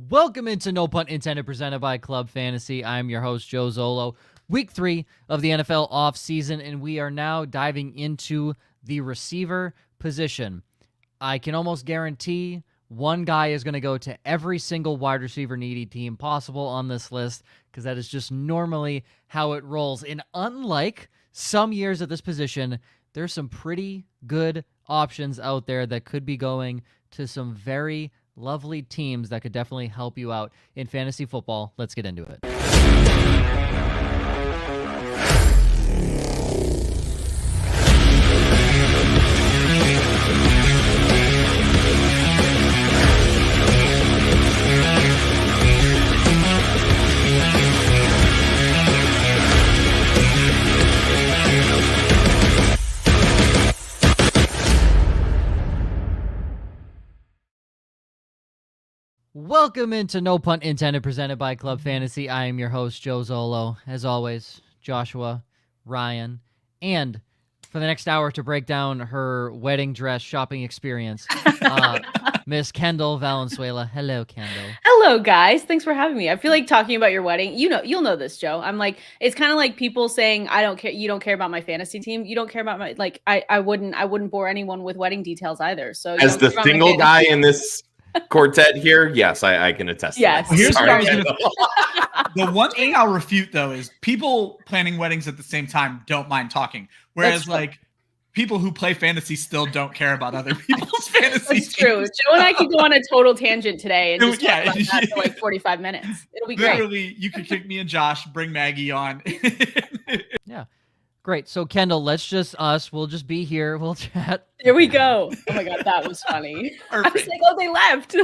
Welcome into No Punt Intended, presented by Club Fantasy. I'm your host, Joe Zollo. Week 3 of the NFL offseason, and we are now diving into the receiver position. I can almost guarantee one guy is going to go to every single wide receiver needy team possible on this list, because that is just normally how it rolls. And unlike some years at this position, there's some pretty good options out there that could be going to some very lovely teams that could definitely help you out in fantasy football. Let's get into it. Welcome into No Punt Intended, presented by Club Fantasy. I am your host, Joe Zollo. As always, Joshua, Ryan, and for the next hour to break down her wedding dress shopping experience, Miss Kendall Valenzuela. Hello, Kendall. Hello, guys. Thanks for having me. I feel like talking about your wedding. You'll know this, Joe. I'm like, it's kind of like people saying, "I don't care." You don't care about my fantasy team. You don't care about my I wouldn't bore anyone with wedding details either. So as the single guy in this quartet here, yes, I can attest. Yes. To that. Here's what I was gonna. The one thing I'll refute though is people planning weddings at the same time don't mind talking, whereas people who play fantasy still don't care about other people's fantasy. That's true. Joe and I could go on a total tangent today and just talk about that for like 45 minutes. It'll be great. Literally, you could kick me and Josh, bring Maggie on. Yeah. Great. So, Kendall, let's just we'll just be here. We'll chat. Here we go. Oh my God, that was funny. Perfect. I was like, oh, they left.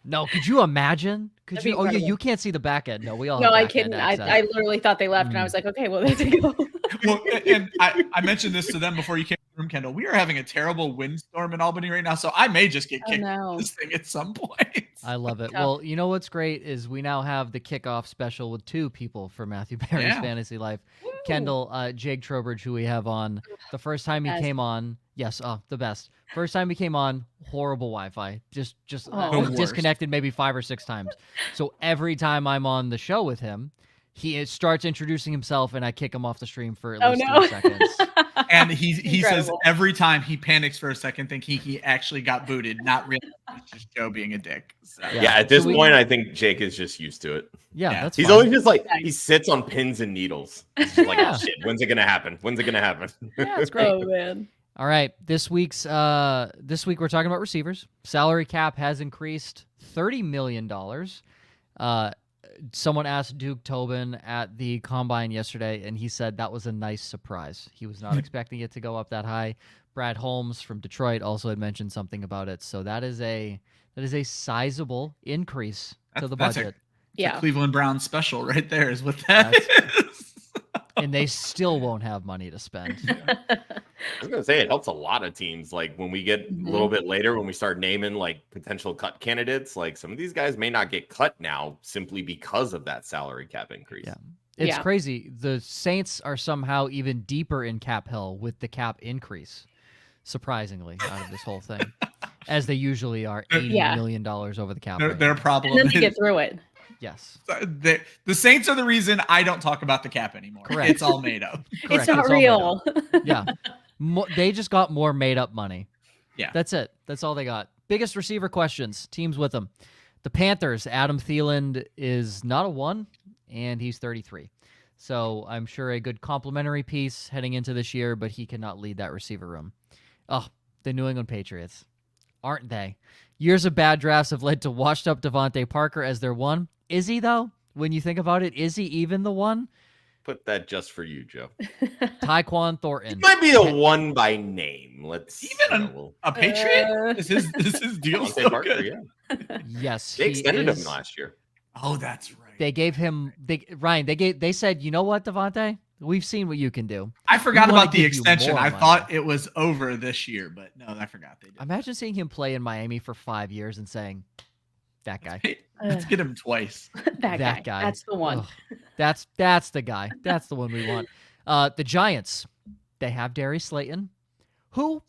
No, could you imagine? Could you? Oh, yeah, you can't see the back end. No, we all. No, I couldn't. I literally thought they left, and I was like, okay, well, they have to go. Well, and I mentioned this to them before you came to the room, Kendall. We are having a terrible windstorm in Albany right now, so I may just get kicked out of this thing at some point. I love it. Well, you know what's great is we now have the kickoff special with 2 people for Matthew Perry's Fantasy Life. Woo! Kendall, Jake Trowbridge, who we have on. The first time he came on, the best. First time he came on, horrible Wi-Fi. Just disconnected maybe 5 or 6 times. So every time I'm on the show with him, he starts introducing himself, and I kick him off the stream for at least 3 seconds. And he says every time he panics for a second, thinking he actually got booted, not really. It's just Joe being a dick. So. Yeah, at this point, I think Jake is just used to it. Yeah, that's he's fine. always just like, he sits on pins and needles. He's just like, oh, shit, when's it gonna happen? When's it gonna happen? Yeah, that's great. Oh man. All right, this week we're talking about receivers. Salary cap has increased $30 million. Someone asked Duke Tobin at the Combine yesterday, and he said that was a nice surprise. He was not expecting it to go up that high. Brad Holmes from Detroit also had mentioned something about it. So that is a sizable increase to the budget. It's a Cleveland Browns special right there is what that is. And they still won't have money to spend. I was going to say, it helps a lot of teams. Like when we get a little bit later, when we start naming like potential cut candidates, like some of these guys may not get cut now simply because of that salary cap increase. Yeah. It's crazy. The Saints are somehow even deeper in cap hell with the cap increase, surprisingly, out of this whole thing, as they usually are. $80 million over the cap. Their problem. And then they get through it. Yes. The Saints are the reason I don't talk about the cap anymore. Correct. It's all made up. It's not real. Yeah. They just got more made up money. Yeah. That's it. That's all they got. Biggest receiver questions. Teams with them. The Panthers, Adam Thielen is not a 1, and he's 33. So I'm sure a good complimentary piece heading into this year, but he cannot lead that receiver room. Oh, the New England Patriots. Aren't they? Years of bad drafts have led to washed up Devontae Parker as their 1. Is he, though? When you think about it, is he even the 1? Put that just for you, Joe. Tyquan Thornton. He might be a 1 by name. Let's a Patriot. This is deal so Parker, good. Yeah. Yes, they extended him last year. Oh, that's right. They gave him They said, you know what, Devontae? We've seen what you can do. I forgot about the extension. I thought it was over this year, but no, I forgot they did. Imagine seeing him play in Miami for 5 years and saying, that guy. Let's get him twice. that guy. That's the one. Ugh, that's the guy. That's the one we want. The Giants, they have Darius Slayton, who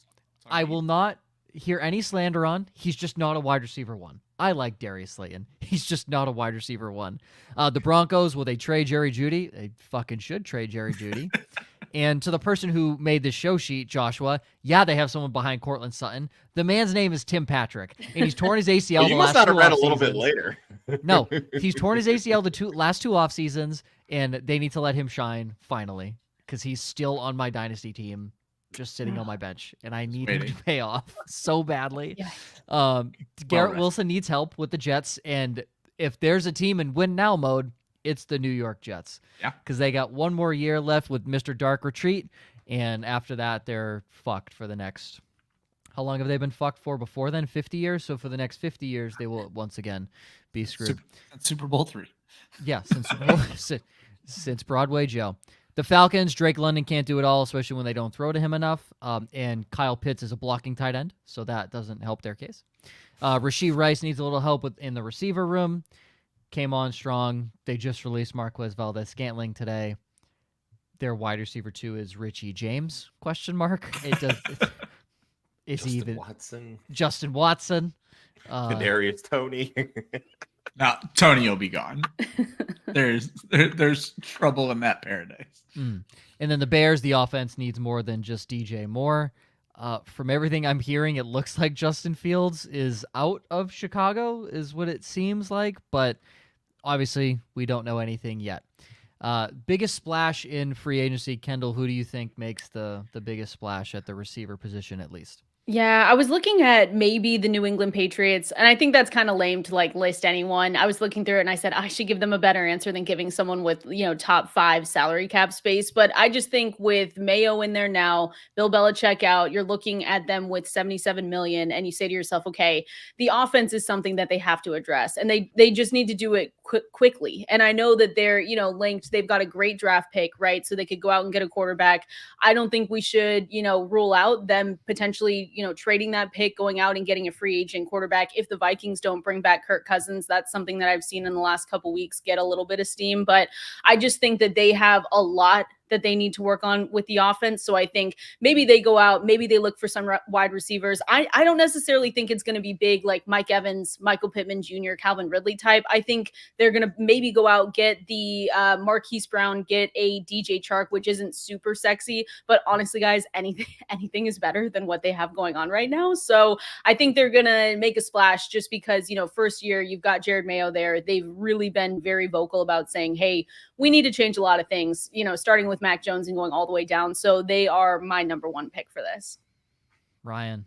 I will not hear any slander on. He's just not a wide receiver one. I like Darius Slayton. He's just not a wide receiver one. The Broncos, will they trade Jerry Jeudy? They fucking should trade Jerry Jeudy. And to the person who made this show sheet, Joshua, yeah, they have someone behind Cortland Sutton. The man's name is Tim Patrick, and he's torn his ACL you must not have read a little bit later. No, he's torn his ACL the last two off seasons, and they need to let him shine finally because he's still on my dynasty team, just sitting on my bench, and I need him to pay off so badly. Yeah. Garrett Wilson needs help with the Jets, and if there's a team in win now mode, it's the New York Jets. Yeah. Because they got one more year left with Mr. Dark Retreat, and after that, they're fucked for the next... How long have they been fucked for before then? 50 years? So for the next 50 years, they will once again be screwed. Super Bowl III. Yeah, since Broadway Joe. The Falcons, Drake London can't do it all, especially when they don't throw to him enough. And Kyle Pitts is a blocking tight end, so that doesn't help their case. Rashee Rice needs a little help in the receiver room. Came on strong. They just released Marquez Valdez-Scantling today. Their wide receiver 2 is Richie James? ? It's even Watson. Justin Watson. Kadarius Toney. Now Tony will be gone. There's trouble in that paradise. And then the Bears, the offense needs more than just DJ Moore. From everything I'm hearing, it looks like Justin Fields is out of Chicago, is what it seems like. But obviously, we don't know anything yet. Biggest splash in free agency, Kendall, who do you think makes the biggest splash at the receiver position at least? Yeah, I was looking at maybe the New England Patriots, and I think that's kind of lame to like list anyone. I was looking through it and I said I should give them a better answer than giving someone with, top 5 salary cap space. But I just think with Mayo in there now, Bill Belichick out, you're looking at them with $77 million, and you say to yourself, okay, the offense is something that they have to address, and they just need to do it quickly. And I know that they're, linked. They've got a great draft pick, right? So they could go out and get a quarterback. I don't think we should, rule out them potentially, trading that pick, going out and getting a free agent quarterback. If the Vikings don't bring back Kirk Cousins, that's something that I've seen in the last couple weeks get a little bit of steam. But I just think that they have a lot that they need to work on with the offense. So I think maybe they go out, maybe they look for some wide receivers. I don't necessarily think it's going to be big like Mike Evans, Michael Pittman Jr., Calvin Ridley type. I think they're going to maybe go out, get the Marquise Brown, get a DJ Chark, which isn't super sexy, but honestly, guys, anything is better than what they have going on right now. So I think they're going to make a splash just because, first year you've got Jared Mayo there. They've really been very vocal about saying, hey, we need to change a lot of things, starting with Mac Jones and going all the way down. So they are my number 1 pick for this. Ryan.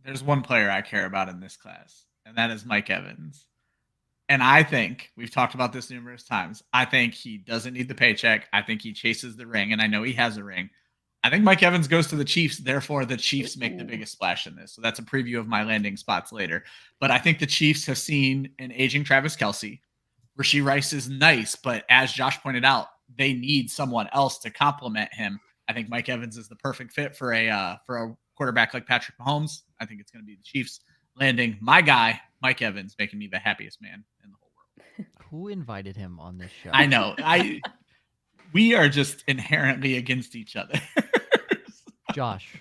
There's one player I care about in this class, and that is Mike Evans. And I think, we've talked about this numerous times, I think he doesn't need the paycheck. I think he chases the ring, and I know he has a ring. I think Mike Evans goes to the Chiefs, therefore the Chiefs make the biggest splash in this. So that's a preview of my landing spots later. But I think the Chiefs have seen an aging Travis Kelce. Rashee Rice is nice, but as Josh pointed out, they need someone else to complement him. I think Mike Evans is the perfect fit for a quarterback like Patrick Mahomes. I think it's going to be the Chiefs landing my guy, Mike Evans, making me the happiest man in the whole world. Who invited him on this show? I know. We are just inherently against each other. Josh.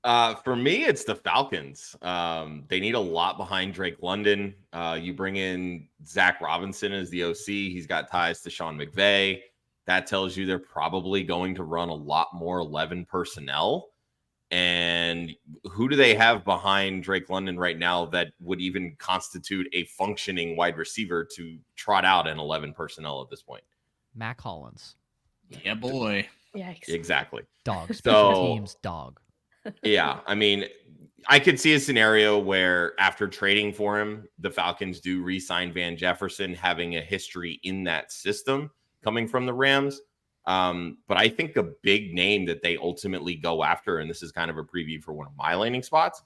For me, it's the Falcons. They need a lot behind Drake London. You bring in Zach Robinson as the OC. He's got ties to Sean McVay. That tells you they're probably going to run a lot more 11 personnel. And who do they have behind Drake London right now that would even constitute a functioning wide receiver to trot out an 11 personnel at this point? Mac Hollins. Yeah, boy. Yikes. Exactly. Dog. Special teams, dog. Yeah, I mean, I could see a scenario where after trading for him, the Falcons do re-sign Van Jefferson, having a history in that system coming from the Rams. But I think a big name that they ultimately go after, and this is kind of a preview for one of my landing spots,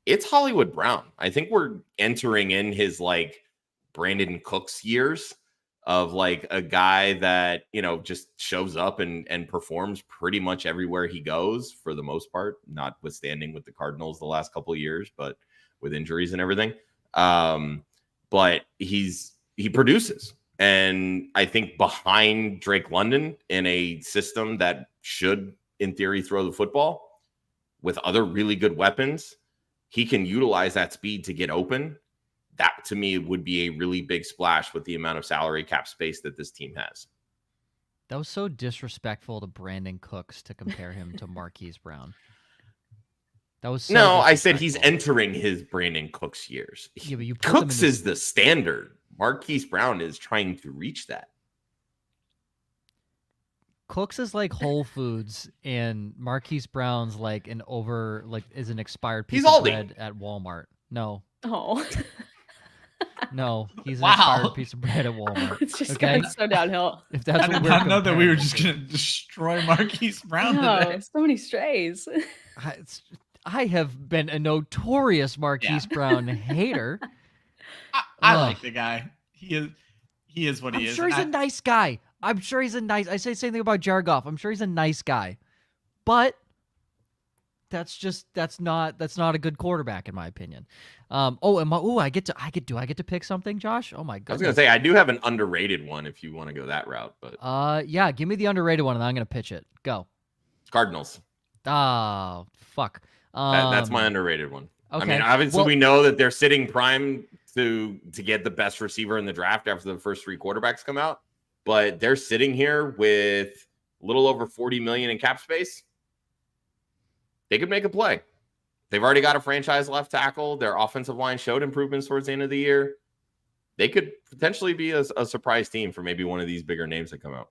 it's Hollywood Brown. I think we're entering in his like Brandon Cooks years of like a guy that, just shows up and performs pretty much everywhere he goes for the most part, notwithstanding with the Cardinals the last couple of years, but with injuries and everything. But he produces. And I think behind Drake London in a system that should, in theory, throw the football, with other really good weapons, he can utilize that speed to get open. That to me would be a really big splash with the amount of salary cap space that this team has. That was so disrespectful to Brandon Cooks to compare him to Marquise Brown. That was so no, I said he's disrespectful. entering his Brandon Cooks years. Yeah, but you put them Cooks in is the standard. Marquise Brown is trying to reach that. Cooks is like Whole Foods, and Marquise Brown's like is an expired piece He's of Aldi. bread at Walmart. No, Oh, no, he's an Wow. expired piece of bread at Walmart. it's just Okay, going so downhill. if that's I what did we're not know that we were comparing just to. going to destroy Marquise Brown No, today. so many strays. I have been a notorious Marquise Brown hater. I Ugh. like the guy. He is what he I'm is. sure and he's a nice guy. I'm sure he's a nice. I say the same thing about Jared Goff. I'm sure he's a nice guy, but that's not a good quarterback in my opinion. Do I get to pick something, Josh? Oh my I was goodness. going to say, I do have an underrated one if you want to go that route, but Yeah, give me the underrated one, and I'm gonna pitch it. Go. Cardinals. Oh, fuck. That's my underrated one. Okay. I mean, obviously we know that they're sitting prime to get the best receiver in the draft after the first 3 quarterbacks come out, but they're sitting here with a little over $40 million in cap space. They could make a play. They've already got a franchise left tackle. Their offensive line showed improvements towards the end of the year. They could potentially be a surprise team for maybe one of these bigger names that come out.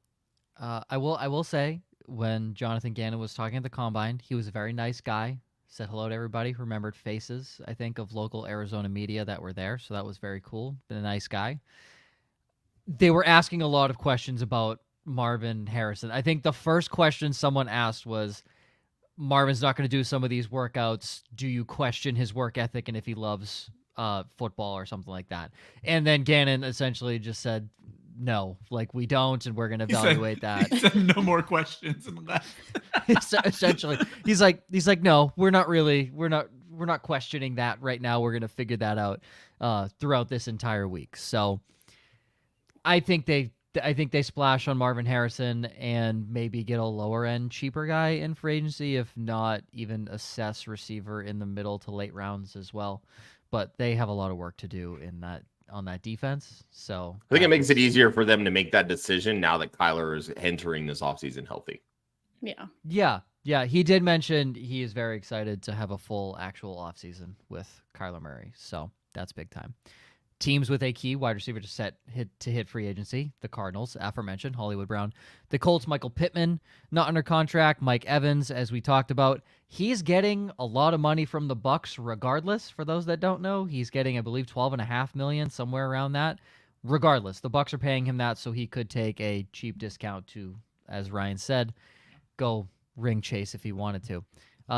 I will say, when Jonathan Gannon was talking at the Combine, he was a very nice guy. Said hello to everybody. Remembered faces, I think, of local Arizona media that were there. So that was very cool. Been a nice guy. They were asking a lot of questions about Marvin Harrison. I think the first question someone asked was, Marvin's not going to do some of these workouts. Do you question his work ethic and if he loves football or something like that? And then Gannon essentially just said, no, like we don't, and we're going to evaluate that. He said no more questions and left. Essentially, he's like, no, we're not questioning that right now. We're going to figure that out throughout this entire week. So I think they splash on Marvin Harrison and maybe get a lower end, cheaper guy in free agency, if not even assess receiver in the middle to late rounds as well. But they have a lot of work to do on that defense. So I think it makes it easier for them to make that decision now that Kyler is entering this offseason healthy. Yeah. Yeah. He did mention he is very excited to have a full actual offseason with Kyler Murray. So that's big time. Teams with a key wide receiver to hit free agency: the Cardinals, aforementioned, Hollywood Brown. The Colts, Michael Pittman, not under contract. Mike Evans, as we talked about, he's getting a lot of money from the Bucs regardless. For those that don't know, he's getting, I believe, $12.5 million, somewhere around that. Regardless, the Bucs are paying him that, so he could take a cheap discount to, as Ryan said, go ring chase if he wanted to.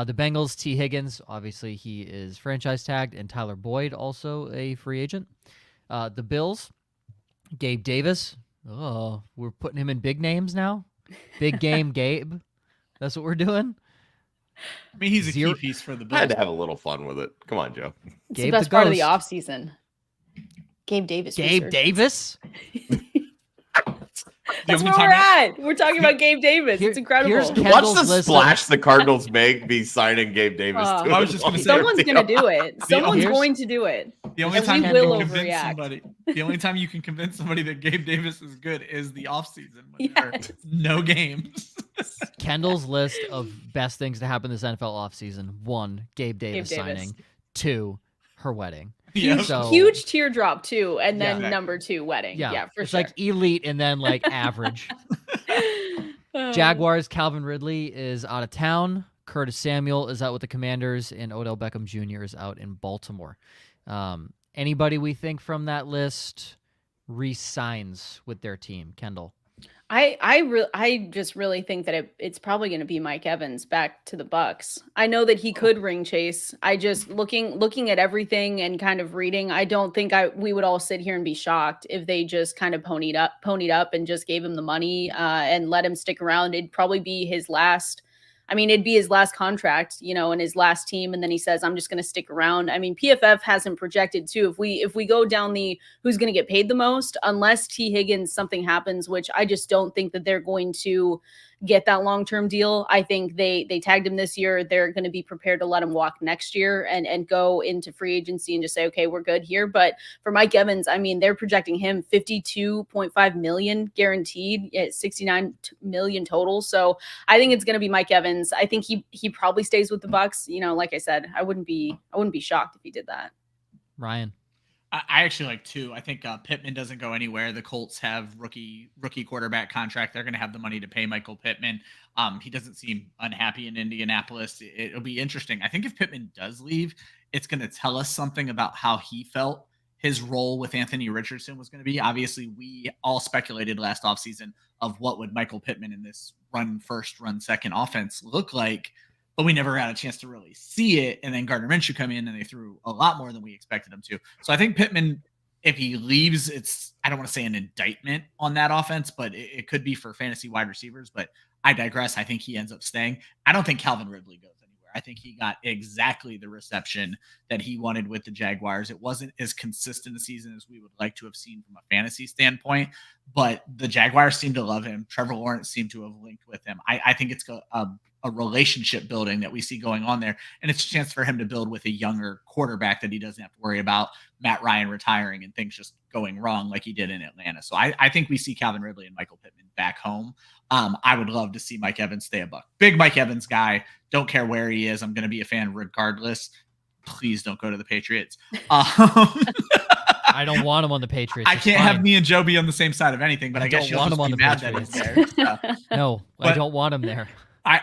The Bengals, Tee Higgins, obviously he is franchise tagged, and Tyler Boyd, also a free agent. The Bills, Gabe Davis. Oh, we're putting him in big names now. Big game Gabe. That's what we're doing. I mean, he's a key piece for the I had Bills. to have a little fun with it. Come on, Joe. It's Gabe the best the part of the Ghost. offseason. Gabe Davis. Gabe research. Davis? That's where we're at. We're talking about Gabe Davis. Here- It's incredible. here's Watch Kendall's the list splash the Cardinals make be signing Gabe Davis. Oh. to I was just gonna a say- Someone's deal. going to do it. Someone's here's- going to do it. The only And time we you will can convince overreact. somebody, the only time you can convince somebody that Gabe Davis is good is the offseason. Yes. No games. Kendall's list of best things to happen this NFL offseason: 1, Gabe Davis Davis. signing; 2, her wedding. Yeah. So- Huge teardrop, too. And then Yeah. number 2, wedding. Yeah, for it's sure. like elite and then like average. Jaguars, Calvin Ridley is out of town. Curtis Samuel is out with the Commanders, and Odell Beckham Jr. is out in Baltimore. Anybody we think from that list re-signs with their team? Kendall. I just really think that it's probably going to be Mike Evans back to the Bucks. I know that he could ring chase. I just looking at everything and kind of reading, I don't think we would all sit here and be shocked if they just kind of ponied up and just gave him the money and let him stick around. It'd probably be his last. I mean, it'd be his last contract, and his last team. And then he says, I'm just going to stick around. I mean, PFF hasn't projected too. If we go down the who's going to get paid the most, unless Tee Higgins, something happens, which I just don't think that they're going to get that long-term deal. I think they tagged him this year. They're going to be prepared to let him walk next year and go into free agency and just say, okay, we're good here. But for Mike Evans, I mean, they're projecting him $52.5 million guaranteed at $69 million total. So I think it's going to be Mike Evans. I think he probably stays with the Bucs. You know, like I said, I wouldn't be shocked if he did that. Ryan. I actually like two. I think Pittman doesn't go anywhere. The Colts have rookie quarterback contract. They're going to have the money to pay Michael Pittman. He doesn't seem unhappy in Indianapolis. It'll be interesting. I think if Pittman does leave, it's going to tell us something about how he felt his role with Anthony Richardson was going to be. Obviously, we all speculated last offseason of what would Michael Pittman in this run first, run second offense look like, but we never got a chance to really see it. And then Gardner Minshew come in and they threw a lot more than we expected him to. So I think Pittman, if he leaves, I don't want to say an indictment on that offense, but it could be for fantasy wide receivers. But I digress. I think he ends up staying. I don't think Calvin Ridley goes anywhere. I think he got exactly the reception that he wanted with the Jaguars. It wasn't as consistent a season as we would like to have seen from a fantasy standpoint, but the Jaguars seem to love him. Trevor Lawrence seemed to have linked with him. I think it's a relationship building that we see going on there. And it's a chance for him to build with a younger quarterback that he doesn't have to worry about Matt Ryan retiring and things just going wrong like he did in Atlanta. So I think we see Calvin Ridley and Michael Pittman back home. I would love to see Mike Evans stay a Buck. Big Mike Evans guy. Don't care where he is. I'm going to be a fan regardless. Please don't go to the Patriots. I don't want him on the Patriots. I can't have me and Joe be on the same side of anything, but I guess you'll want just him on be the mad that he's Patriots. there. No, I don't want him there.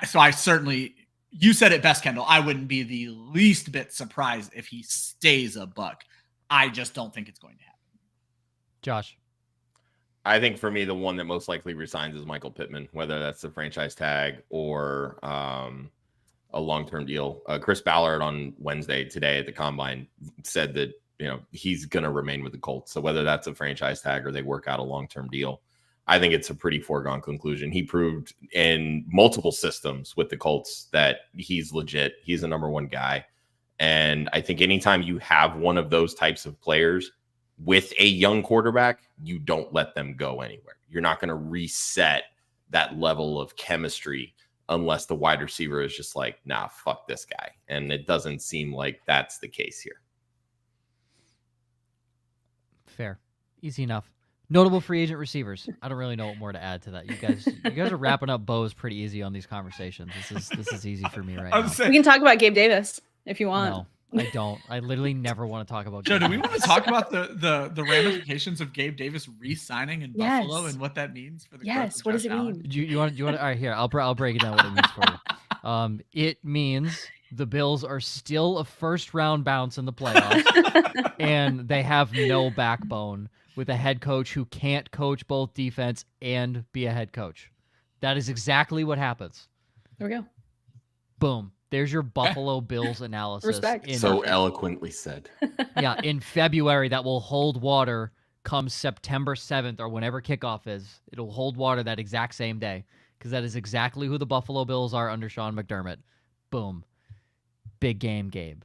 So I certainly, you said it best, Kendall. I wouldn't be the least bit surprised if he stays a Buck. I just don't think it's going to happen. Josh. I think for me, the one that most likely resigns is Michael Pittman, whether that's the franchise tag or a long-term deal. Chris Ballard on Wednesday today at the Combine said that, he's going to remain with the Colts. So whether that's a franchise tag or they work out a long-term deal, I think it's a pretty foregone conclusion. He proved in multiple systems with the Colts that he's legit. He's a number one guy. And I think anytime you have one of those types of players with a young quarterback, you don't let them go anywhere. You're not going to reset that level of chemistry unless the wide receiver is just like, nah, fuck this guy. And it doesn't seem like that's the case here. Fair. Easy enough. Notable free agent receivers. I don't really know what more to add to that. You guys are wrapping up bows pretty easy on these conversations. This is easy for me right now. We can talk about Gabe Davis if you want. No, I don't. I literally never want to talk about Joe, Gabe do we Davis. want to talk about the ramifications of Gabe Davis re-signing in Buffalo and what that means for the Yes, what does it mean? You want all right, here. I'll break it down what it means for you. It means the Bills are still a first round bounce in the playoffs and they have no backbone with a head coach who can't coach both defense and be a head coach. That is exactly what happens. There we go. Boom. There's your Buffalo Bills analysis. Respect. So eloquently said. Yeah, in February, that will hold water come September 7th or whenever kickoff is. It'll hold water that exact same day because that is exactly who the Buffalo Bills are under Sean McDermott. Boom. Big game, Gabe.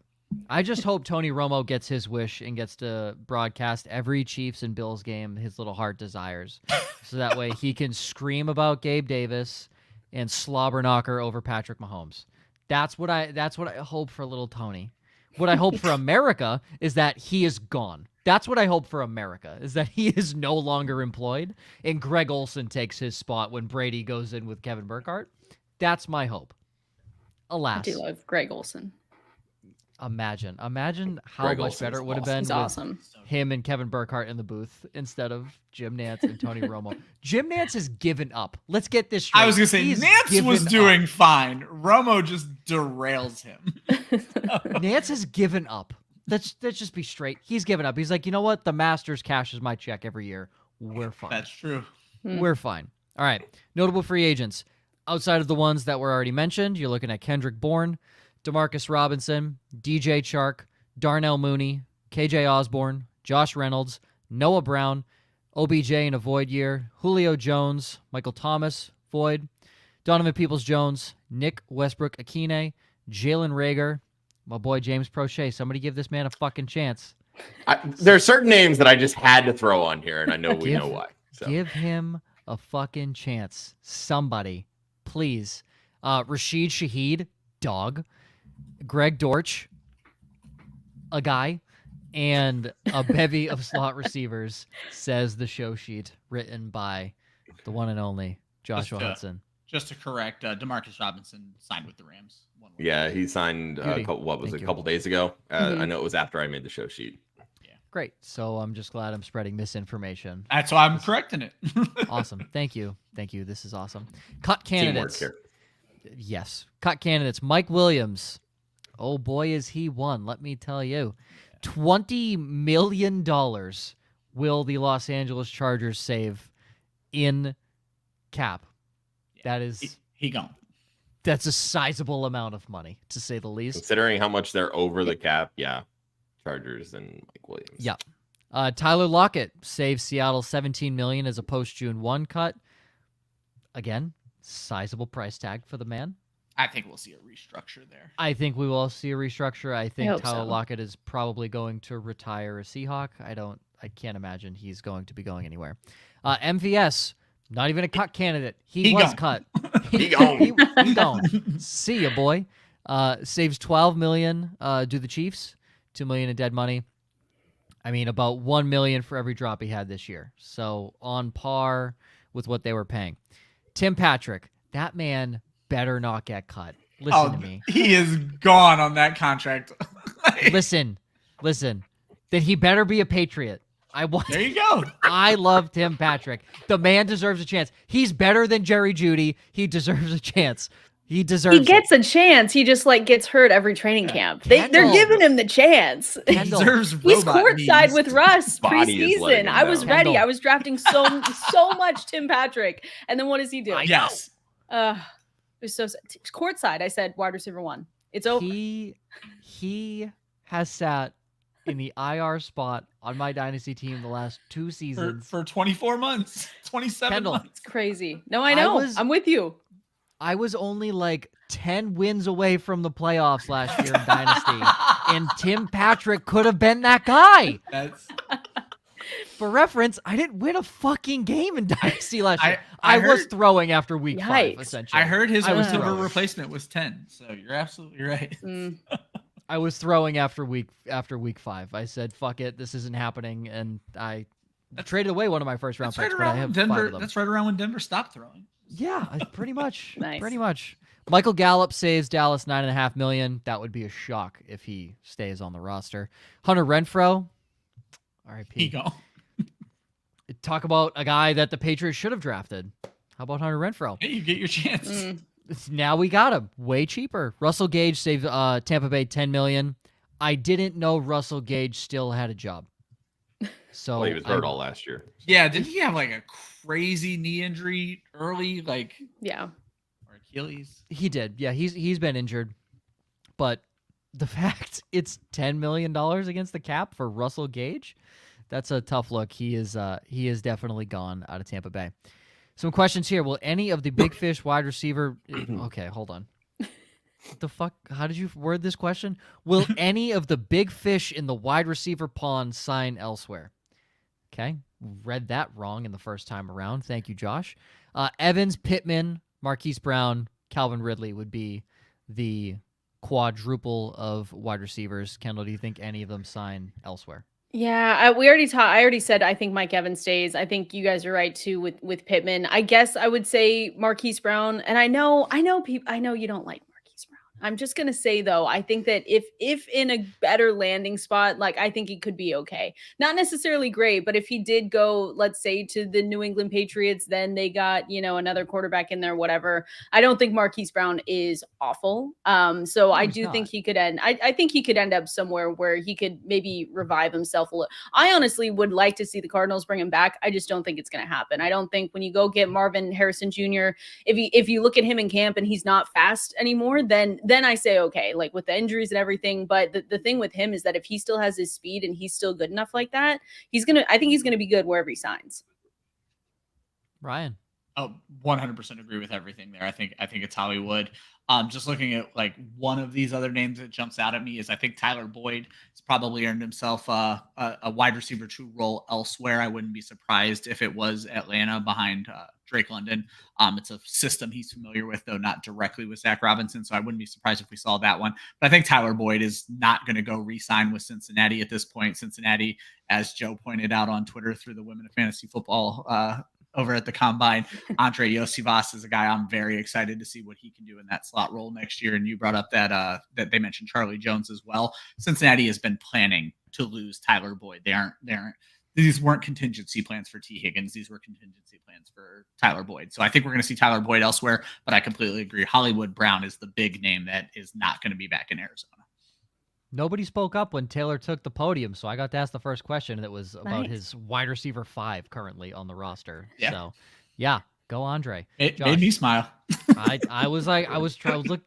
I just hope Tony Romo gets his wish and gets to broadcast every Chiefs and Bills game his little heart desires. So that way he can scream about Gabe Davis and slobber knocker over Patrick Mahomes. That's what I hope for little Tony. What I hope for America is that he is gone. That's what I hope for America, is that he is no longer employed and Greg Olsen takes his spot when Brady goes in with Kevin Burkhardt. That's my hope. Alas. I do love Greg Olsen. Imagine how Greg much Olsen's better it would have been He's with awesome. him and Kevin Burkhardt in the booth instead of Jim Nantz and Tony Romo. Jim Nantz has given up. Let's get this straight. I was going to say, Nance was doing fine. Romo just derails him. Nantz has given up. Let's just be straight. He's given up. He's like, you know what? The Masters cashes my check every year. We're fine. That's true. We're fine. All right. Notable free agents. Outside of the ones that were already mentioned, you're looking at Kendrick Bourne, Demarcus Robinson, DJ Chark, Darnell Mooney, KJ Osborne, Josh Reynolds, Noah Brown, OBJ in a void year, Julio Jones, Michael Thomas, void, Donovan Peoples-Jones, Nick Westbrook-Akine, Jalen Reagor, my boy James Prochet. Somebody give this man a fucking chance. There are certain names that I just had to throw on here, and I know we know why. So. Give him a fucking chance. Somebody. please. Rashid Shaheed, dog. Greg Dortch, a guy. And a bevy of slot receivers, says the show sheet, written by the one and only Joshua Hudson. Just to correct, Demarcus Robinson signed with the Rams. Yeah, he signed, a couple days ago? I know it was after I made the show sheet. Yeah. Great. So I'm just glad I'm spreading misinformation. That's why I'm correcting it. Awesome. Thank you. This is awesome. Cut candidates. Teamwork here. Yes. Cut candidates. Mike Williams. Oh boy, is he one. Let me tell you. $20 million will the Los Angeles Chargers save in cap. That is he gone. That's a sizable amount of money, to say the least. Considering how much they're over the cap, yeah. Chargers and Mike Williams. Yeah. Tyler Lockett saves Seattle $17 million as a post-June 1 cut. Again, sizable price tag for the man. I think we'll see a restructure there. I think we will see a restructure. I think Tyler so. Lockett is probably going to retire a Seahawk. I can't imagine he's going to be going anywhere. MVS, not even a cut candidate. He was cut. He gone. he gone. See ya, boy. Saves $12 million. Do the Chiefs. $2 million in dead money. I mean, about $1 million for every drop he had this year. So on par with what they were paying. Tim Patrick, that man better not get cut. Listen to me. He is gone on that contract. Listen. Then he better be a Patriot. There you go. I love Tim Patrick. The man deserves a chance. He's better than Jerry Jeudy. He deserves a chance. He gets a chance. He just gets hurt every training camp. They're giving him the chance. He deserves He's courtside with Russ Body is letting preseason. him I was down. ready. I was drafting so much Tim Patrick. And then what does he do? Yes. It was so sad. Courtside. I said wide receiver 1. It's over. He has sat in the IR spot on my dynasty team the last 2 seasons for 24 months, 27 Kendall. months. It's crazy. No, I know. I'm with you. I was only 10 wins away from the playoffs last year in dynasty, and Tim Patrick could have been that guy. For reference, I didn't win a fucking game in dynasty last year. I was throwing after week 5, essentially. I heard his receiver replacement was 10, so you're absolutely right. I was throwing after week 5. I said, "Fuck it, this isn't happening," and I traded away one of my first round picks. But I have 5 of them. That's right around when Denver stopped throwing. Yeah, pretty much. Nice. Pretty much. Michael Gallup saves Dallas $9.5 million. That would be a shock if he stays on the roster. Hunter Renfrow, R.I.P. Go. Talk about a guy that the Patriots should have drafted. How about Hunter Renfrow? Hey, you get your chance. Now we got him way cheaper. Russell Gage saved Tampa Bay $10 million. I didn't know Russell Gage still had a job. So he was hurt all last year. Yeah, didn't he have a crazy knee injury early, Yeah. or Achilles? He did. Yeah, he's been injured. But the fact it's $10 million against the cap for Russell Gage, that's a tough look. He is definitely gone out of Tampa Bay. Some questions here. Will any of the big fish wide receiver... Okay, hold on. What the fuck? How did you word this question? Will any of the big fish in the wide receiver pond sign elsewhere? Okay, read that wrong in the first time around. Thank you, Josh. Evans, Pittman, Marquise Brown, Calvin Ridley would be the quadruple of wide receivers. Kendall, do you think any of them sign elsewhere? Yeah, I already said I think Mike Evans stays. I think you guys are right too with Pittman. I guess I would say Marquise Brown, and I know you don't like Marquise Brown. I'm just gonna say though, I think that if in a better landing spot, I think he could be okay. Not necessarily great, but if he did go, let's say, to the New England Patriots, then they got another quarterback in there, whatever. I don't think Marquise Brown is awful. So I do think he could end. I think he could end up somewhere where he could maybe revive himself a little. I honestly would like to see the Cardinals bring him back. I just don't think it's going to happen. I don't think when you go get Marvin Harrison Jr., if you look at him in camp and he's not fast anymore, then I say okay, with the injuries and everything. But the thing with him is that if he still has his speed and he's still good enough like that, I think he's gonna be good wherever he signs. Ryan. Oh, 100% agree with everything there. I think it's Hollywood. Just looking at like one of these other names that jumps out at me is I think Tyler Boyd has probably earned himself a wide receiver 2 role elsewhere. I wouldn't be surprised if it was Atlanta behind Drake London. It's a system he's familiar with, though not directly with Zach Robinson. So I wouldn't be surprised if we saw that one. But I think Tyler Boyd is not going to go re-sign with Cincinnati at this point. Cincinnati, as Joe pointed out on Twitter through the Women of Fantasy Football over at the Combine, Andre Iosivas is a guy I'm very excited to see what he can do in that slot role next year. And you brought up that they mentioned Charlie Jones as well. Cincinnati has been planning to lose Tyler Boyd. These weren't contingency plans for Tee Higgins. These were contingency plans for Tyler Boyd. So I think we're going to see Tyler Boyd elsewhere, but I completely agree. Hollywood Brown is the big name that is not going to be back in Arizona. Nobody spoke up when Taylor took the podium, so I got to ask the first question that was about his wide receiver 5 currently on the roster. Yeah. So, yeah, go Andre. It Josh, made me smile. I was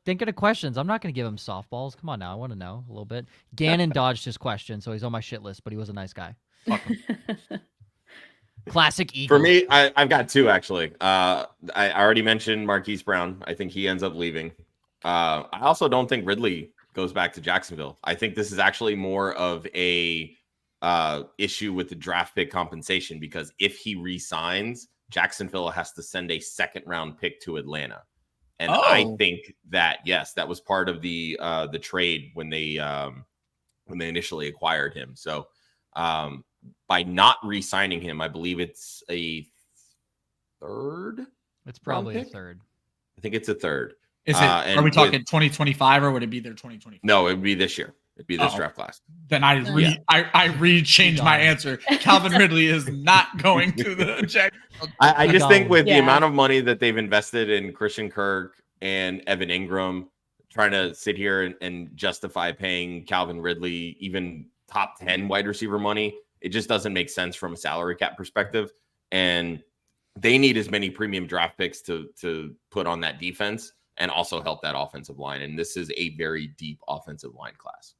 thinking of questions. I'm not going to give him softballs. Come on now, I want to know a little bit. Gannon dodged his question, so he's on my shit list, but he was a nice guy. Classic Eagle. For me, I've got 2 actually. I already mentioned Marquise Brown. I think he ends up leaving. I also don't think Ridley goes back to Jacksonville. I think this is actually more of a issue with the draft pick compensation, because if he re-signs, Jacksonville has to send a 2nd-round pick to Atlanta. And I think that, yes, that was part of the trade when they initially acquired him. So by not re-signing him, I believe it's a 3rd. It's probably a 3rd. I think it's a 3rd. Is it? Are we talking 2025 or would it be their 2024? No, it would be this year. It'd be this draft class. Then I changed my answer. Calvin Ridley is not going to the Jacksonville. I just think with the amount of money that they've invested in Christian Kirk and Evan Ingram, trying to sit here and justify paying Calvin Ridley even top 10 wide receiver money, it just doesn't make sense from a salary cap perspective. And they need as many premium draft picks to put on that defense and also help that offensive line. And this is a very deep offensive line class.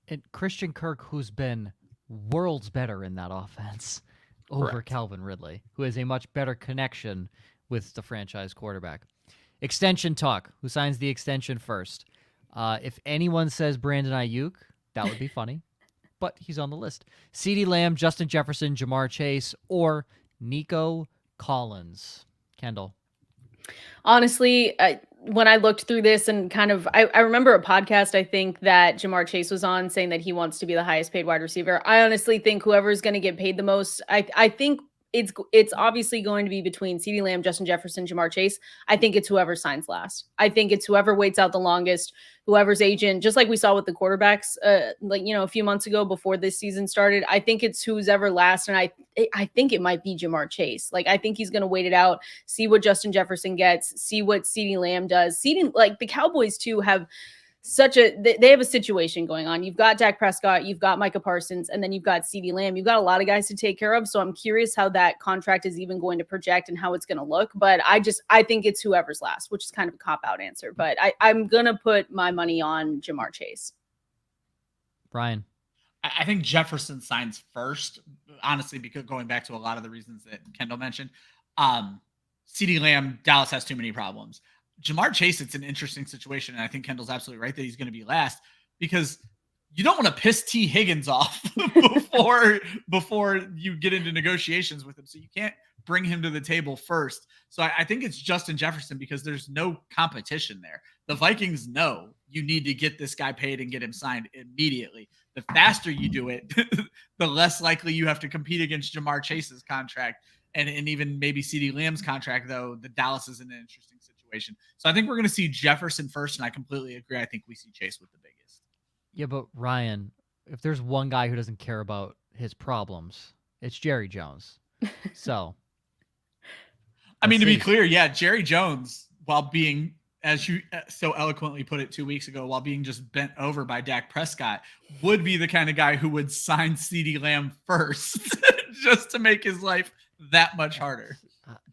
And Christian Kirk, who's been worlds better in that offense over Calvin Ridley, who has a much better connection with the franchise quarterback. Extension talk. Who signs the extension first? If anyone says Brandon Ayuk, that would be funny, but he's on the list. CeeDee Lamb, Justin Jefferson, Jamar Chase, or Nico Collins. Kendall. Honestly, when I looked through this and I remember a podcast, I think that Jamar Chase was on saying that he wants to be the highest paid wide receiver. I honestly think whoever's going to get paid the most, I think it's obviously going to be between CeeDee Lamb, Justin Jefferson, Jamar Chase. I think it's whoever signs last. I think it's whoever waits out the longest, whoever's agent, just like we saw with the quarterbacks, a few months ago before this season started. I think it's who's ever last. And I think it might be Jamar Chase. I think he's going to wait it out, see what Justin Jefferson gets, see what CeeDee Lamb does. The Cowboys too have they have a situation going on. You've got Dak Prescott, you've got Micah Parsons, and then you've got CeeDee Lamb. You've got a lot of guys to take care of. So I'm curious how that contract is even going to project and how it's going to look. But I think it's whoever's last, which is kind of a cop-out answer. But I'm going to put my money on Jamar Chase. Brian. I think Jefferson signs first, honestly, because going back to a lot of the reasons that Kendall mentioned. CeeDee Lamb, Dallas has too many problems. Jamar Chase, it's an interesting situation, and I think Kendall's absolutely right that he's going to be last, because you don't want to piss Tee Higgins off before you get into negotiations with him. So you can't bring him to the table first. So I think it's Justin Jefferson, because there's no competition there. The Vikings know you need to get this guy paid and get him signed immediately. The faster you do it, the less likely you have to compete against Jamar Chase's contract and even maybe CeeDee Lamb's contract, though the Dallas is in an interesting situation. So I think we're going to see Jefferson first, and I completely agree. I think we see Chase with the biggest. Yeah, but Ryan, if there's one guy who doesn't care about his problems, it's Jerry Jones. So, I mean, to be clear, yeah, Jerry Jones, while being, as you so eloquently put it 2 weeks ago, while being just bent over by Dak Prescott, would be the kind of guy who would sign CeeDee Lamb first just to make his life that much harder.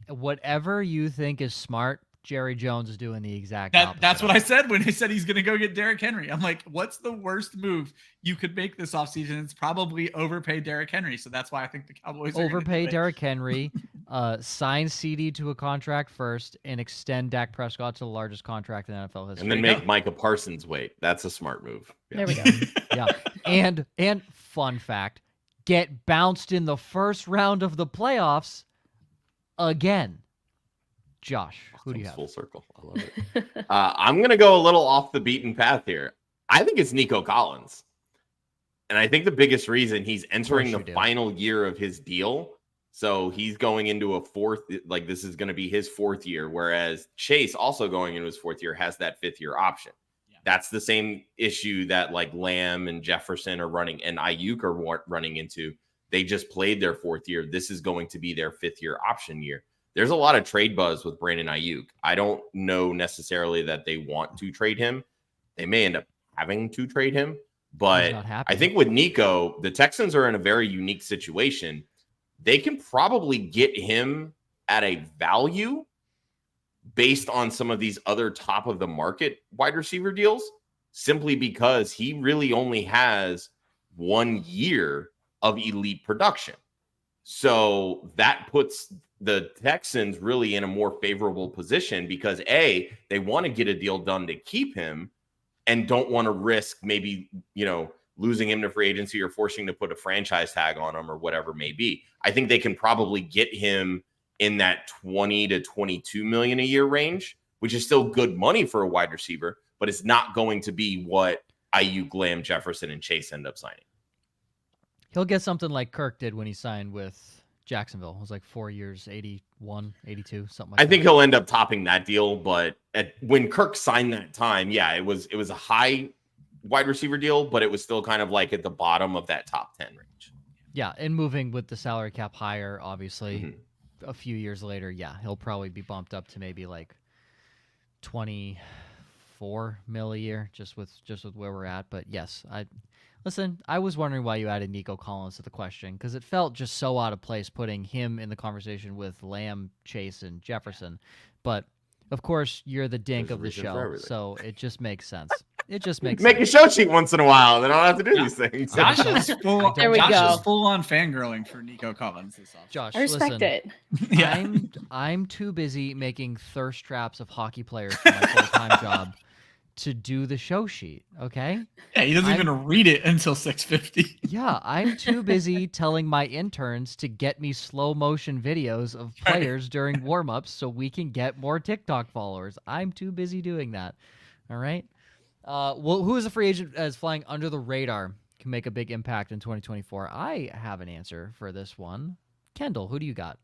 Whatever you think is smart, Jerry Jones is doing the exact opposite. That's what I said when he said he's going to go get Derrick Henry. I'm like, what's the worst move you could make this offseason? It's probably overpay Derrick Henry. So that's why I think the Cowboys overpay Derrick Henry, sign CD to a contract first and extend Dak Prescott to the largest contract in NFL history. And then make Micah Parsons wait. That's a smart move. There we go. Yeah. And fun fact, get bounced in the first round of the playoffs again. Josh, who do you have? Full circle. I love it. I'm going to go a little off the beaten path here. I think it's Nico Collins. And I think the biggest reason he's entering the final year of his deal. So he's going into a fourth, like this is going to be his fourth year, whereas Chase, also going into his fourth year, has that fifth year option. Yeah. That's the same issue that like Lamb and Jefferson are running and Ayuk are running into. They just played their fourth year. This is going to be their fifth year option year. There's a lot of trade buzz with Brandon Ayuk. I don't know necessarily that they want to trade him. They may end up having to trade him. But I think with Nico, the Texans are in a very unique situation. They can probably get him at a value based on some of these other top of the market wide receiver deals, simply because he really only has 1 year of elite production. So that puts the Texans really in a more favorable position because A, they want to get a deal done to keep him and don't want to risk maybe, losing him to free agency or forcing to put a franchise tag on him or whatever it may be. I think they can probably get him in that 20 to 22 million a year range, which is still good money for a wide receiver, but it's not going to be what Ayuk, Lamb, Jefferson, and Chase end up signing. He'll get something like Kirk did when he signed with Jacksonville. It was like 4 years, 81, 82, something like that. I think he'll end up topping that deal, but when Kirk signed that time, yeah, it was a high wide receiver deal, but it was still kind of like at the bottom of that top 10 range. Yeah, and moving with the salary cap higher, obviously, a few years later, yeah, he'll probably be bumped up to maybe like 24 mil a year, just with where we're at. But yes, I was wondering why you added Nico Collins to the question, because it felt just so out of place putting him in the conversation with Lamb, Chase, and Jefferson. But of course, you're the dink of the show, so it just makes sense. It just makes Make sense. a show sheet once in a while, then I don't have to do these things. Josh is full, There we Josh go. is full on fangirling for Nico Collins this offseason. Josh, I respect it. Yeah. I'm too busy making thirst traps of hockey players for my full-time job to do the show sheet, okay? Yeah, he doesn't even read it until 6:50. Yeah, I'm too busy telling my interns to get me slow motion videos of players during warm-ups so we can get more TikTok followers. I'm too busy doing that. All right? Well, who is a free agent as flying under the radar can make a big impact in 2024? I have an answer for this one. Kendall, who do you got?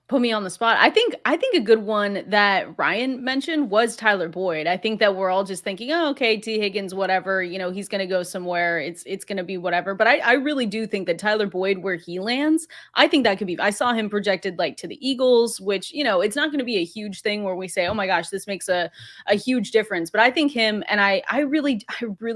Put me on the spot. I think a good one that Ryan mentioned was Tyler Boyd. I think that we're all just thinking, oh, okay, Tee Higgins, whatever, he's going to go somewhere. It's going to be whatever. But I really do think that Tyler Boyd, where he lands, I think that could be, I saw him projected like to the Eagles, which, it's not going to be a huge thing where we say, oh my gosh, this makes a huge difference. But I think him, and I really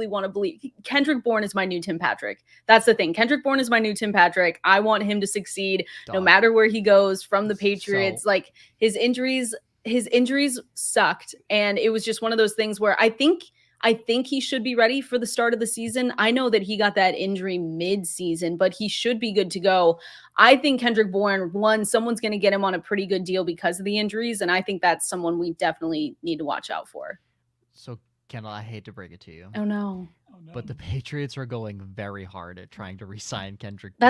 want to believe Kendrick Bourne is my new Tim Patrick. That's the thing. Kendrick Bourne is my new Tim Patrick. I want him to succeed no matter where he goes from the Patriots. Like his injuries sucked, and it was just one of those things where I think he should be ready for the start of the season. I know that he got that injury mid-season, but he should be good to go. I think Kendrick Bourne, someone's going to get him on a pretty good deal because of the injuries, and I think that's someone we definitely need to watch out for. So, Kendall, I hate to break it to you. Oh no. But the Patriots are going very hard at trying to re-sign Kendrick Bourne.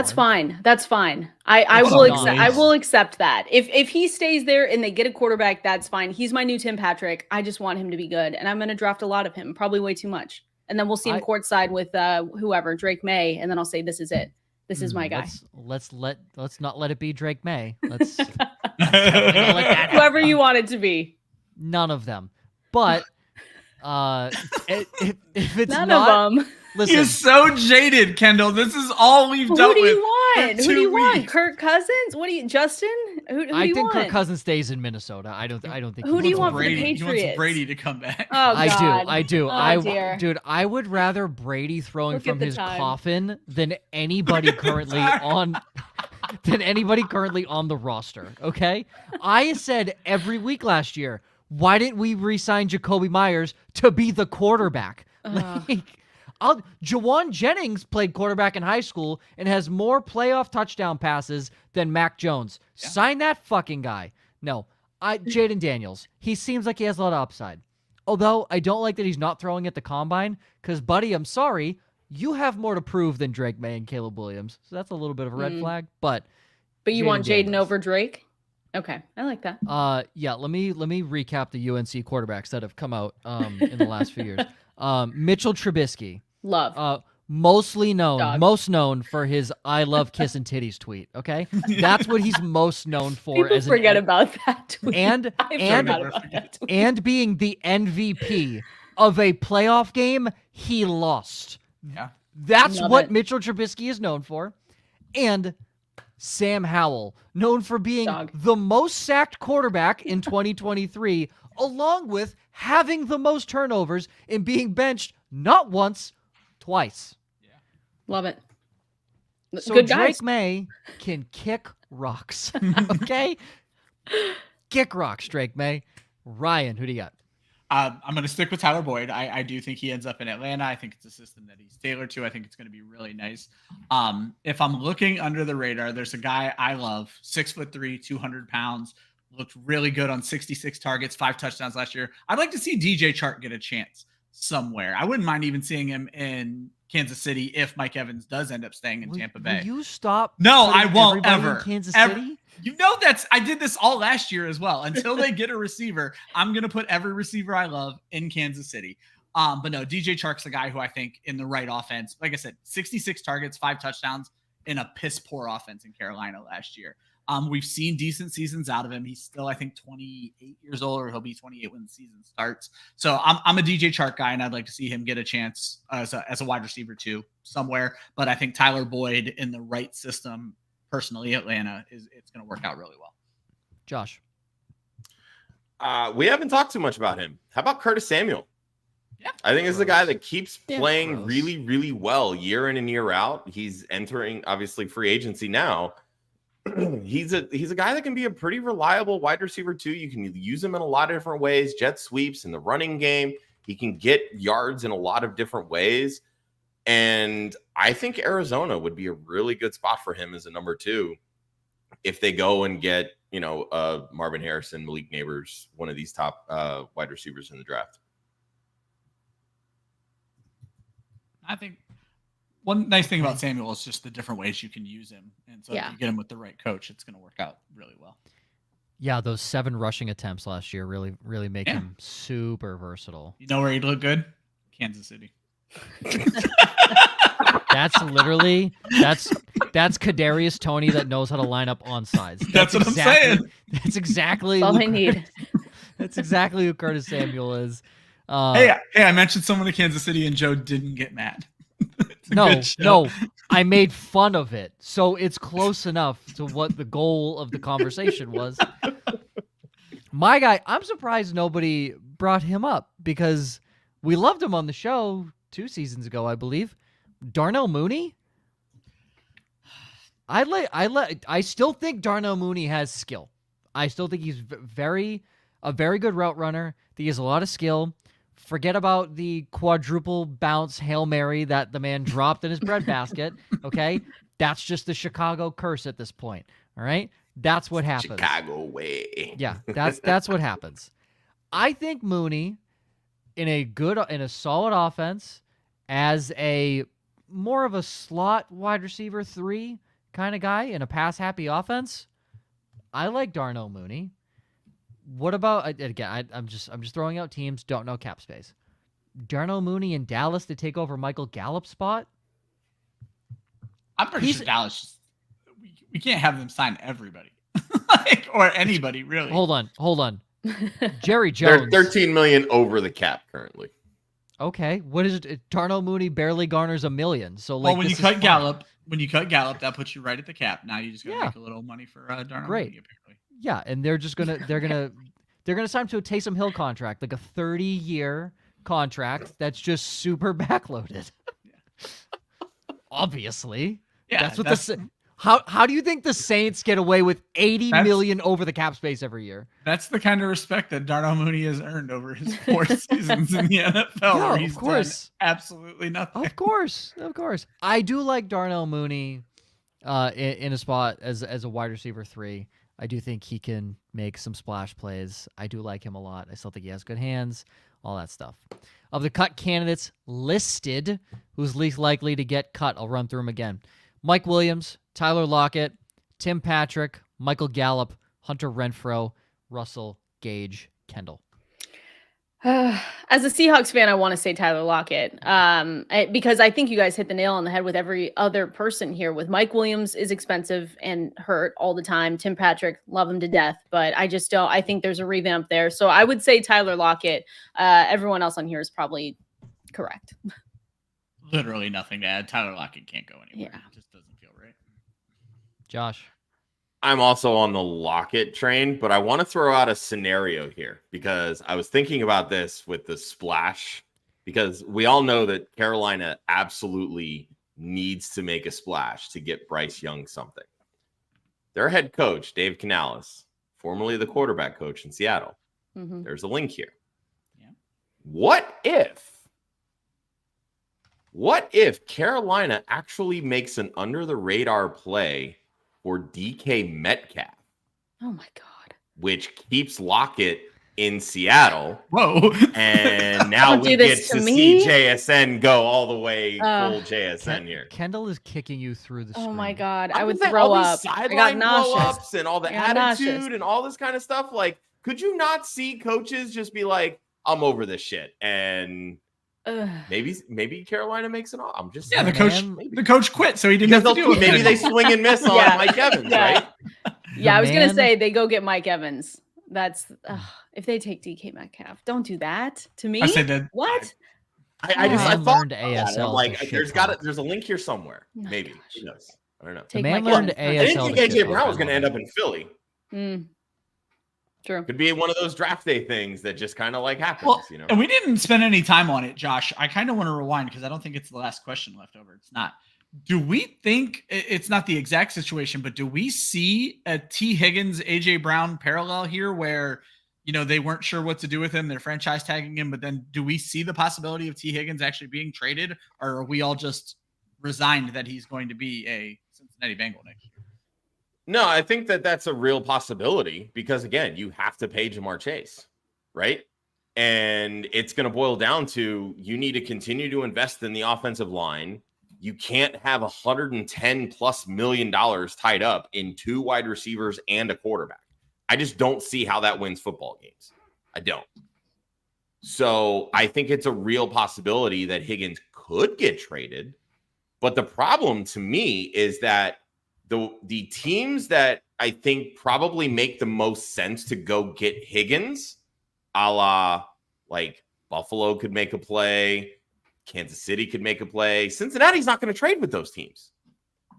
That's fine. I will accept that. If he stays there and they get a quarterback, that's fine. He's my new Tim Patrick. I just want him to be good, and I'm going to draft a lot of him, probably way too much. And then we'll see him courtside with whoever, Drake May, and then I'll say this is it. This is my guy. Let's not let it be Drake May. Let's whoever you want it to be. None of them. But if it's none not, of them. Listen, He is so jaded, Kendall. This is all we've dealt with. Who do you want? for Who do you 2 want? weeks. Kirk Cousins? What do you, Justin? Who do I you think want? Kirk Cousins stays in Minnesota. I don't think. Who do you want for the Brady. He wants Patriots? Brady to come back. Oh, God. I do. Oh, dear. Dude, I would rather Brady throwing Look at from the his time. coffin than anybody currently on the roster. Okay, I said every week last year, why didn't we re-sign Jacoby Myers to be the quarterback? Like, Jawan Jennings played quarterback in high school and has more playoff touchdown passes than Mac Jones. Yeah. Sign that fucking guy. No, Jaden Daniels. He seems like he has a lot of upside. Although I don't like that he's not throwing at the combine because, buddy, I'm sorry, you have more to prove than Drake May and Caleb Williams. So that's a little bit of a red flag. But you want Jaden over Drake? Okay, I like that. Yeah. Let me recap the UNC quarterbacks that have come out in the last few years. Mitchell Trubisky. Love. Most known for his "I love kissing titties" tweet. Okay, that's what he's most known for. People forget about that tweet. And being the MVP of a playoff game he lost. Yeah, that's what Mitchell Trubisky is known for. And Sam Howell, known for being the most sacked quarterback in 2023, along with having the most turnovers and being benched not once, twice. Yeah. Love it. So Good Drake guys. May can kick rocks. Okay? Kick rocks, Drake May. Ryan, who do you got? I'm going to stick with Tyler Boyd. I do think he ends up in Atlanta. I think it's a system that he's tailored to. I think it's going to be really nice. If I'm looking under the radar, there's a guy I love, 6'3", 200 pounds, looked really good on 66 targets, 5 touchdowns last year. I'd like to see DJ Chark get a chance somewhere. I wouldn't mind even seeing him in Kansas City if Mike Evans does end up staying in Tampa Bay. Will you stop? No, I won't ever. Kansas City? You know I did this all last year as well. Until they get a receiver, I'm gonna put every receiver I love in Kansas City. But no, DJ Chark's the guy who I think in the right offense, like I said, 66 targets, 5 touchdowns in a piss poor offense in Carolina last year. We've seen decent seasons out of him. He's still, I think, 28 years old, or he'll be 28 when the season starts. So I'm a DJ Chark guy, and I'd like to see him get a chance as a wide receiver too somewhere. But I think Tyler Boyd in the right system, personally, Atlanta it's going to work out really well. Josh, we haven't talked too much about him. How about Curtis Samuel? Yeah, I think it's the guy that keeps playing really, really well year in and year out. He's entering obviously free agency now. He's a guy that can be a pretty reliable wide receiver too. You can use him in a lot of different ways. Jet sweeps in the running game. He can get yards in a lot of different ways. And I think Arizona would be a really good spot for him as a number 2 if they go and get, Marvin Harrison, Malik Neighbors, one of these top wide receivers in the draft. I think one nice thing about Samuel is just the different ways you can use him. And so if you get him with the right coach, it's going to work out really well. Yeah, those 7 rushing attempts last year really, really make him super versatile. You know where he'd look good? Kansas City. That's Kadarius Toney that knows how to line up on sides. That's what I'm saying. That's exactly all I need. That's exactly who Curtis Samuel is. Hey, I mentioned someone to Kansas City and Joe didn't get mad. No, I made fun of it. So it's close enough to what the goal of the conversation was. My guy, I'm surprised nobody brought him up because we loved him on the show 2 seasons ago, I believe. Darnell Mooney? I still think Darnell Mooney has skill. I still think he's a very good route runner. He has a lot of skill. Forget about the quadruple bounce Hail Mary that the man dropped in his breadbasket, okay? That's just the Chicago curse at this point, all right? That's what happens. Chicago way. Yeah, that's what happens. I think Mooney in a solid offense as a more of a slot wide receiver 3 kind of guy in a pass-happy offense, I like Darnell Mooney. What about again? I'm just throwing out teams. Don't know cap space. Darnell Mooney in Dallas to take over Michael Gallup's spot. I'm pretty sure Dallas. We can't have them sign everybody, or anybody really. Hold on. Jerry Jones. They're $13 million over the cap currently. Okay, what is it? Darnell Mooney barely garners $1 million. So when you cut Gallup, that puts you right at the cap. Now you just gotta make a little money for Darnell Mooney apparently. Yeah, and they're gonna sign him to a Taysom Hill contract, like a 30-year contract that's just super backloaded. Obviously, How do you think the Saints get away with $80 million over the cap space every year? That's the kind of respect that Darnell Mooney has earned over his 4 seasons in the NFL, where he's done absolutely nothing. Of course. I do like Darnell Mooney in a spot as a wide receiver 3. I do think he can make some splash plays. I do like him a lot. I still think he has good hands, all that stuff. Of the cut candidates listed, who's least likely to get cut? I'll run through them again. Mike Williams, Tyler Lockett, Tim Patrick, Michael Gallup, Hunter Renfrow, Russell Gage, Kendall. As a Seahawks fan, I want to say Tyler Lockett because I think you guys hit the nail on the head with every other person here. With Mike Williams is expensive and hurt all the time. Tim Patrick, love him to death, but I just don't. I think there's a revamp there, so I would say Tyler Lockett. Everyone else on here is probably correct. Literally nothing to add. Tyler Lockett can't go anywhere. Yeah. It just doesn't feel right. Josh. I'm also on the Lockett train, but I want to throw out a scenario here because I was thinking about this with the splash, because we all know that Carolina absolutely needs to make a splash to get Bryce Young something. Their head coach, Dave Canales, formerly the quarterback coach in Seattle. Mm-hmm. There's a link here. Yeah. What if Carolina actually makes an under the radar play for DK Metcalf? Oh my God. Which keeps Lockett in Seattle. Whoa. And now we get to see JSN go all the way full JSN here. Kendall is kicking you through the screen. Oh my God. I would throw up. I got nauseous. And all the attitude and all this kind of stuff. Like, could you not see coaches just be like, I'm over this shit? And maybe Carolina makes it off. I'm just saying, the coach quit, so he didn't have to do it. Maybe they swing and miss on Mike Evans, right? Yeah, I was gonna say they go get Mike Evans. That's if they take DK Metcalf, don't do that to me. I said that. What? I thought ASL. I'm like, there's a link here somewhere. Maybe. Gosh. Who knows? I don't know. The man learned ASL. I didn't think AJ Brown was going to end up in Philly. True. Could be one of those draft day things that just kind of like happens, you know. And we didn't spend any time on it, Josh. I kind of want to rewind because I don't think it's the last question left over. It's not. Do we think it's not the exact situation, but do we see a Tee Higgins, AJ Brown parallel here where, they weren't sure what to do with him? They're franchise tagging him, but then do we see the possibility of Tee Higgins actually being traded, or are we all just resigned that he's going to be a Cincinnati Bengal next year? No, I think that's a real possibility because, again, you have to pay Jamar Chase, right? And it's going to boil down to you need to continue to invest in the offensive line. You can't have $110+ million tied up in 2 wide receivers and a quarterback. I just don't see how that wins football games. I don't. So I think it's a real possibility that Higgins could get traded. But the problem to me is that the teams that I think probably make the most sense to go get Higgins, a la like Buffalo could make a play, Kansas City could make a play. Cincinnati's not going to trade with those teams.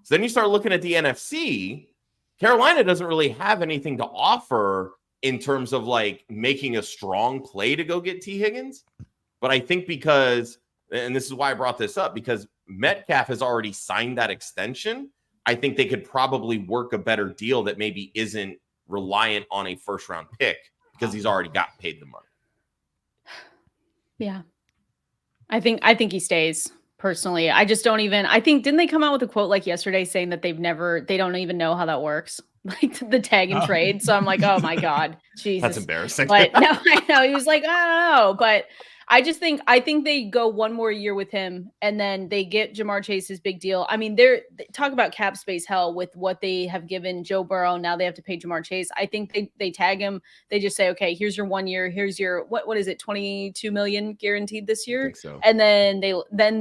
So then you start looking at the NFC. Carolina doesn't really have anything to offer in terms of like making a strong play to go get Tee Higgins. But I think because, and this is why I brought this up, because Metcalf has already signed that extension, I think they could probably work a better deal that maybe isn't reliant on a first round pick because he's already got paid the money. Yeah. I think he stays personally. I just don't even, didn't they come out with a quote like yesterday saying that they don't even know how that works? Like the tag and trade. So I'm like, oh my God, Jesus. That's embarrassing. But no, I know. He was like, I don't know. But I think they go one more year with him and then they get Jamar Chase his big deal. I mean, they talk about cap space hell with what they have given Joe Burrow. Now they have to pay Jamar Chase. I think they tag him. They just say, okay, here's your 1 year. Here's your, what is it? 22 million guaranteed this year. I think so. And then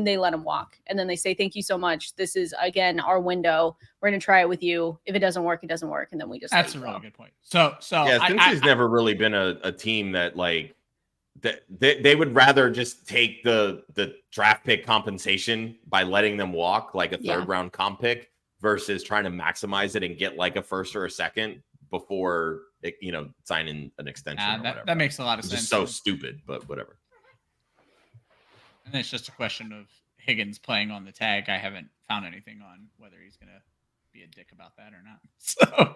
they let him walk. And then they say, thank you so much. This is again, our window. We're going to try it with you. If it doesn't work, it doesn't work. And then we just, that's a really good point. So yeah, since he's never really been a team that like, they would rather just take the draft pick compensation by letting them walk like a third round comp pick versus trying to maximize it and get like a first or a second before signing an extension. Or whatever. That makes a lot of sense. Just so stupid, but whatever. And it's just a question of Higgins playing on the tag. I haven't found anything on whether he's going to be a dick about that or not. So,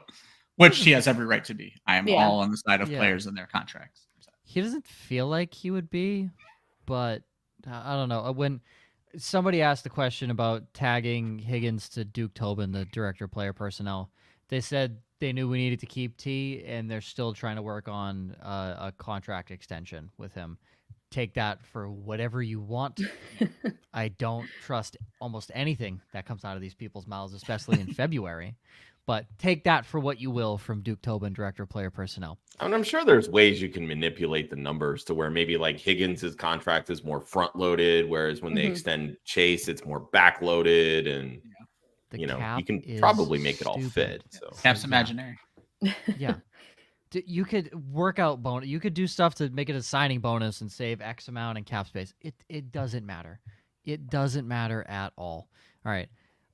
which he has every right to be. I am all on the side of players and their contracts. So. He doesn't feel like he would be, but I don't know. When somebody asked the question about tagging Higgins to Duke Tobin, the director of player personnel, they said they knew we needed to keep T, and they're still trying to work on a contract extension with him. Take that for whatever you want. I don't trust almost anything that comes out of these people's mouths, especially in February. But take that for what you will from Duke Tobin, director of player personnel. I mean, I'm sure there's ways you can manipulate the numbers to where maybe like Higgins' contract is more front loaded, whereas when they extend Chase, it's more back loaded, and you can probably make it all fit. So Cap's imaginary. Yeah. You could work out bonus. You could do stuff to make it a signing bonus and save X amount in cap space. It doesn't matter. It doesn't matter at all. All right.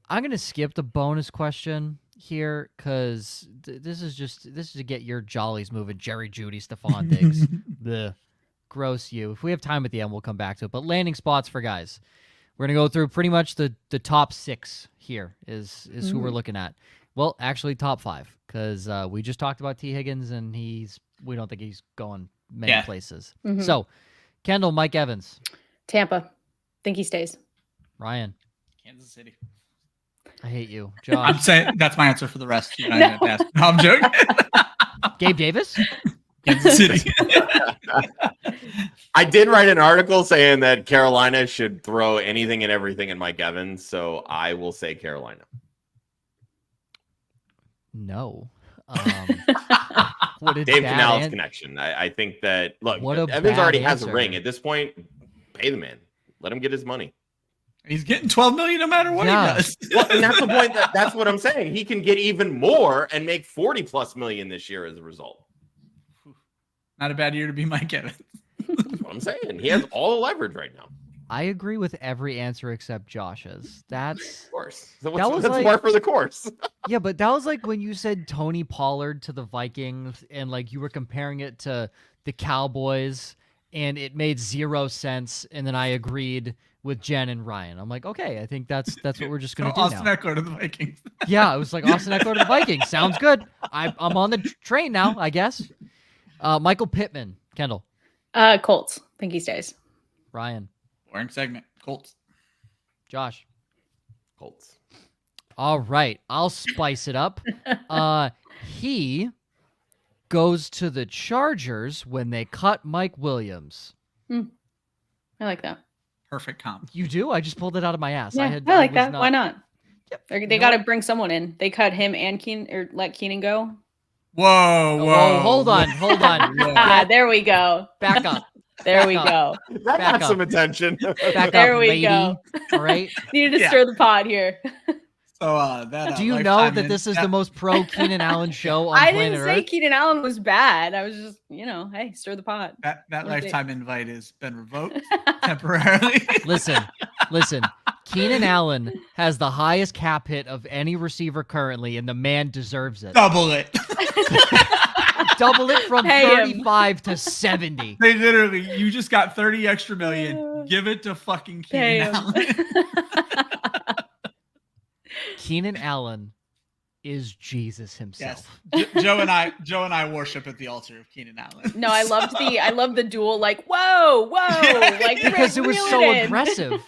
I'm going to skip the bonus question here because this is to get your jollies moving. Jerry Jeudy, Stephon Diggs. The gross you. If we have time at the end, we'll come back to it. But landing spots for guys. We're going to go through pretty much the top 6 here is who we're looking at. Well, actually top 5 because we just talked about Tee Higgins and we don't think he's going many places. So, Kendall, Mike Evans. Tampa. Think he stays. Ryan. Kansas City. I hate you. Josh. I'm saying that's my answer for the rest. You know, no, I'm joking. Gabe Davis. Kansas City. I did write an article saying that Carolina should throw anything and everything in Mike Evans, so I will say Carolina. No. What did Dave Canales connection. I think that Evans already has a ring. At this point, pay the man. Let him get his money. He's getting $12 million no matter what he does. Well, and that's the point. That's what I'm saying. He can get even more and make $40+ million this year as a result. Not a bad year to be Mike Evans. That's what I'm saying. He has all the leverage right now. I agree with every answer except Josh's. That's of course. So that's like, more for the course. Yeah, but that was like when you said Tony Pollard to the Vikings and like you were comparing it to the Cowboys and it made 0 sense. And then I agreed with Jen and Ryan. I'm like, okay, I think that's what we're just going to do Austin now. Eckler to the Vikings. Yeah, it was like Austin Eckler to the Vikings. Sounds good. I'm on the train now, I guess. Michael Pittman. Kendall. Colts. Think he stays. Ryan. Boring segment. Colts. Josh. Colts. All right. I'll spice it up. He goes to the Chargers when they cut Mike Williams. I like that. Perfect comp. You do? I just pulled it out of my ass. Yeah, I like that. Why not? Yep. They got to bring someone in. They cut him and let Keenan go. Whoa. Hold on. There we go. Back up. There we go. That got some attention. There we go. All right. Needed to stir the pot here. So do you know that this is the most pro Keenan Allen show on planet Earth? I didn't say Keenan Allen was bad. I was just, hey, stir the pot. That lifetime invite has been revoked temporarily. Listen. Keenan Allen has the highest cap hit of any receiver currently, and the man deserves it. Double it. Double it from 35 to 70. They literally, you just got 30 extra million. Give it to fucking Keenan Allen. Keenan Allen is Jesus himself. Yes. Joe and I worship at the altar of Keenan Allen. No, I loved the duel. Like, whoa, like because it was so aggressive.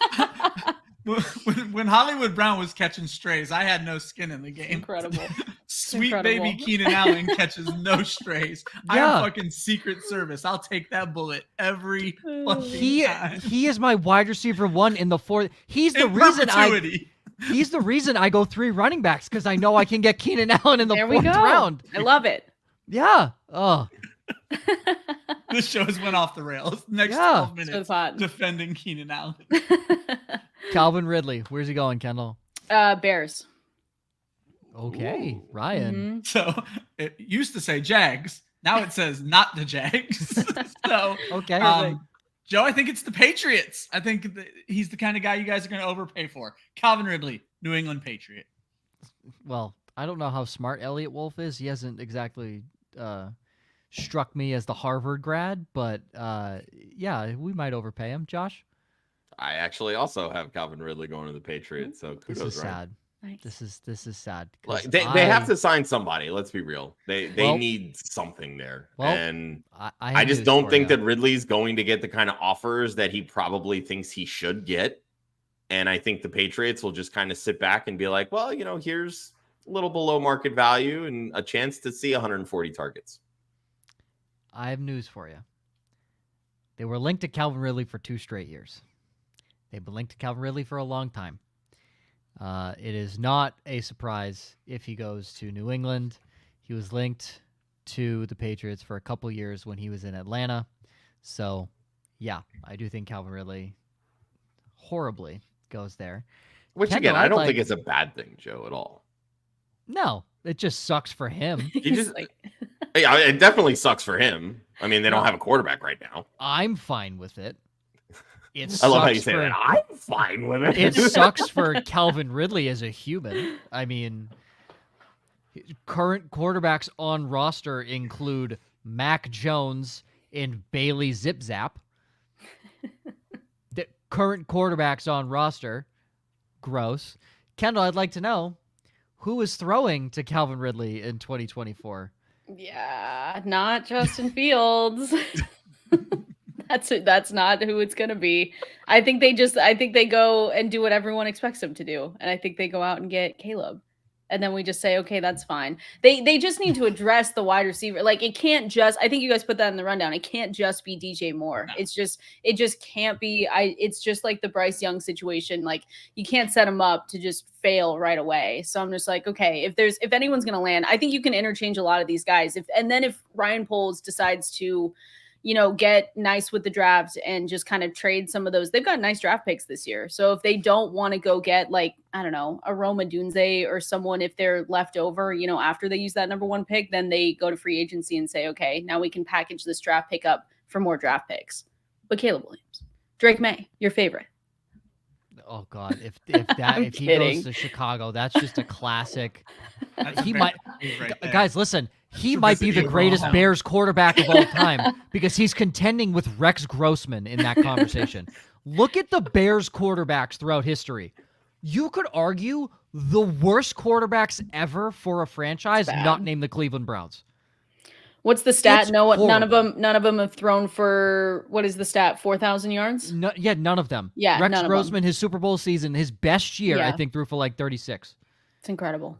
When Hollywood Brown was catching strays, I had no skin in the game. Incredible. Sweet baby Keenan Allen catches no strays. I'm fucking Secret Service. I'll take that bullet every fucking time. He is my wide receiver 1 in the 4th. He's the reason I go 3 running backs because I know I can get Keenan Allen in the 4th round. I love it. Yeah. Oh. This show has went off the rails. Next 12 minutes defending Keenan Allen. Calvin Ridley. Where's he going, Kendall? Bears. Okay. Ooh. Ryan. So it used to say Jags. Now it says not the Jags. So okay. Joe, I think it's the Patriots. I think he's the kind of guy you guys are going to overpay for. Calvin Ridley, New England Patriot. Well, I don't know how smart Elliot Wolf is. He hasn't exactly struck me as the Harvard grad, but we might overpay him. Josh? I actually also have Calvin Ridley going to the Patriots, so kudos, this is sad. Nice. This is sad. Like they have to sign somebody. Let's be real. They Well, need something there, well, and I I have just news don't for think ya. that Ridley's going to get the kind of offers that he probably thinks he should get. And I think the Patriots will just kind of sit back and be like, well, here's a little below market value and a chance to see 140 targets. I have news for you. They were linked to Calvin Ridley for 2 straight years. They've been linked to Calvin Ridley for a long time. It is not a surprise if he goes to New England. He was linked to the Patriots for a couple years when he was in Atlanta. So, yeah, I do think Calvin Ridley horribly goes there. Which, Kendall, again, I I'd don't like- think it's a bad thing, Joe, at all. No, it just sucks for him. He He's just, yeah, it definitely sucks for him. I mean, they don't have a quarterback right now. I'm fine with it. It I love how you sucks say for- that. I'm fine with it. It sucks for Calvin Ridley as a human. I mean, current quarterbacks on roster include Mac Jones and Bailey Zip Zap. The current quarterbacks on roster, gross. Kendall, I'd like to know who is throwing to Calvin Ridley in 2024. Yeah, not Justin Fields. That's not who it's gonna be. I think they go and do what everyone expects them to do, and I think they go out and get Caleb, and then we just say, okay, that's fine. They just need to address the wide receiver. Like it can't just. I think you guys put that in the rundown. It can't just be DJ Moore. No. It just can't be. It's just like the Bryce Young situation. Like you can't set him up to just fail right away. So I'm just like, okay, if anyone's gonna land, I think you can interchange a lot of these guys. If Ryan Poles decides to, get nice with the draft and just kind of trade some of those. They've got nice draft picks this year. So if they don't want to go get like, I don't know, a Roma Dunze or someone, if they're left over, after they use that number 1 pick, then they go to free agency and say, okay, now we can package this draft pick up for more draft picks. But Caleb Williams, Drake May, your favorite. Oh God, if I'm he kidding. goes to Chicago, that's just a classic. That's a He fair might, move right there. guys, listen. He That's a might be the visit greatest overall. Bears quarterback of all time because he's contending with Rex Grossman in that conversation. Look at the Bears quarterbacks throughout history. You could argue the worst quarterbacks ever for a franchise, Bad. not named the Cleveland Browns. What's the stat? It's None of horrible. them have thrown for, what is the stat? 4,000 yards? No, yeah, none of them. Yeah, Rex none of Grossman, his Super Bowl season, his best year, I Yeah. think, threw for like 36. It's incredible.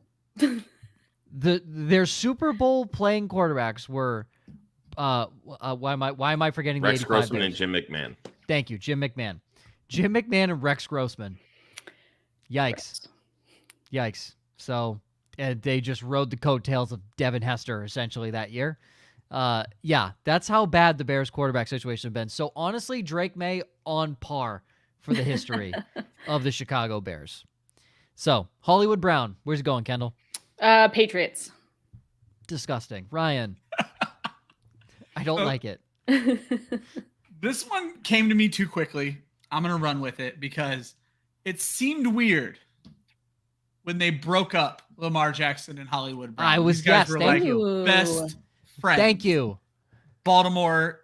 Their Super Bowl playing quarterbacks were why am I forgetting Rex the 85 Grossman and Bears? Jim McMahon. Thank you, Jim McMahon. Jim McMahon and Rex Grossman. Yikes. Yikes. So they just rode the coattails of Devin Hester essentially that year. Yeah, that's how bad the Bears quarterback situation has been. So honestly, Drake May on par for the history of the Chicago Bears. So Hollywood Brown, where's he going, Kendall? Patriots. Disgusting. Ryan. I don't like it. This one came to me too quickly. I'm going to run with it because it seemed weird when they broke up Lamar Jackson and Hollywood Brown. I was- These guys yes, were thank like you. best friends. Thank you. Baltimore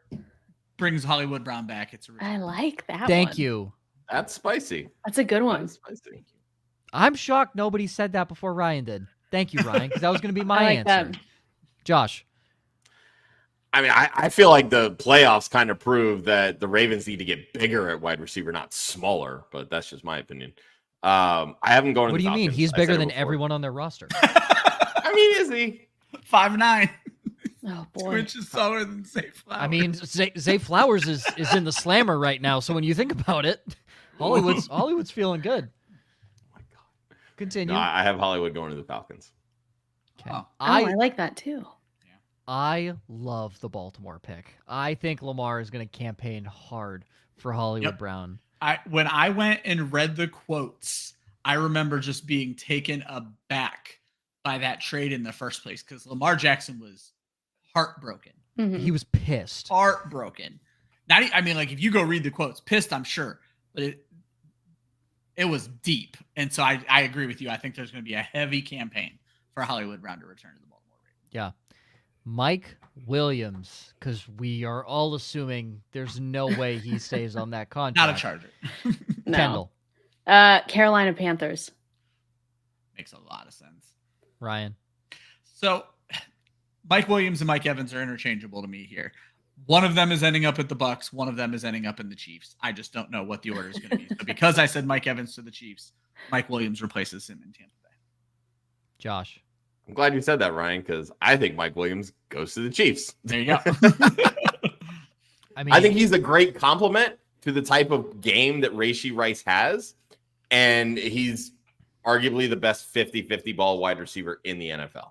brings Hollywood Brown back. It's a I like that Thank one. you. That's spicy. That's a good one. That's spicy. I'm shocked nobody said that before Ryan did. Thank you, Ryan, because that was going to be my I like answer. that. Josh. I mean, I feel like the playoffs kind of prove that the Ravens need to get bigger at wide receiver, not smaller, but that's just my opinion. I haven't gone to What do the you mean? Falcons. He's I bigger said it than before. everyone on their roster. I mean, is he? 5'9", Oh 2 boy. inches taller than Zay Flowers. I mean, Zay Flowers is in the slammer right now. So when you think about it, Hollywood's feeling good. Oh my God. Continue. No, I have Hollywood going to the Falcons. Okay. Oh. I like that too. I love the Baltimore pick. I think Lamar is going to campaign hard for Hollywood Yep. Brown. When I went and read the quotes, I remember just being taken aback by that trade in the first place because Lamar Jackson was heartbroken. Mhm. He was pissed. Heartbroken. Like if you go read the quotes, pissed, I'm sure, but it was deep. And so I agree with you. I think there's going to be a heavy campaign for Hollywood Brown to return to the Baltimore Ravens. Yeah. Mike Williams, because we are all assuming there's no way he stays on that contract. Not a Charger. No. Kendall. Carolina Panthers. makes a lot of sense. Ryan. So Mike Williams and Mike Evans are interchangeable to me here. One of them is ending up at the Bucs. One of them is ending up in the Chiefs. I just don't know what the order is going to be. So because I said Mike Evans to the Chiefs, Mike Williams replaces him in Tampa Bay. Josh. I'm glad you said that, Ryan, because I think Mike Williams goes to the Chiefs. There you go. I think he's a great complement to the type of game that Rashee Rice has. And he's arguably the best 50-50 ball wide receiver in the NFL.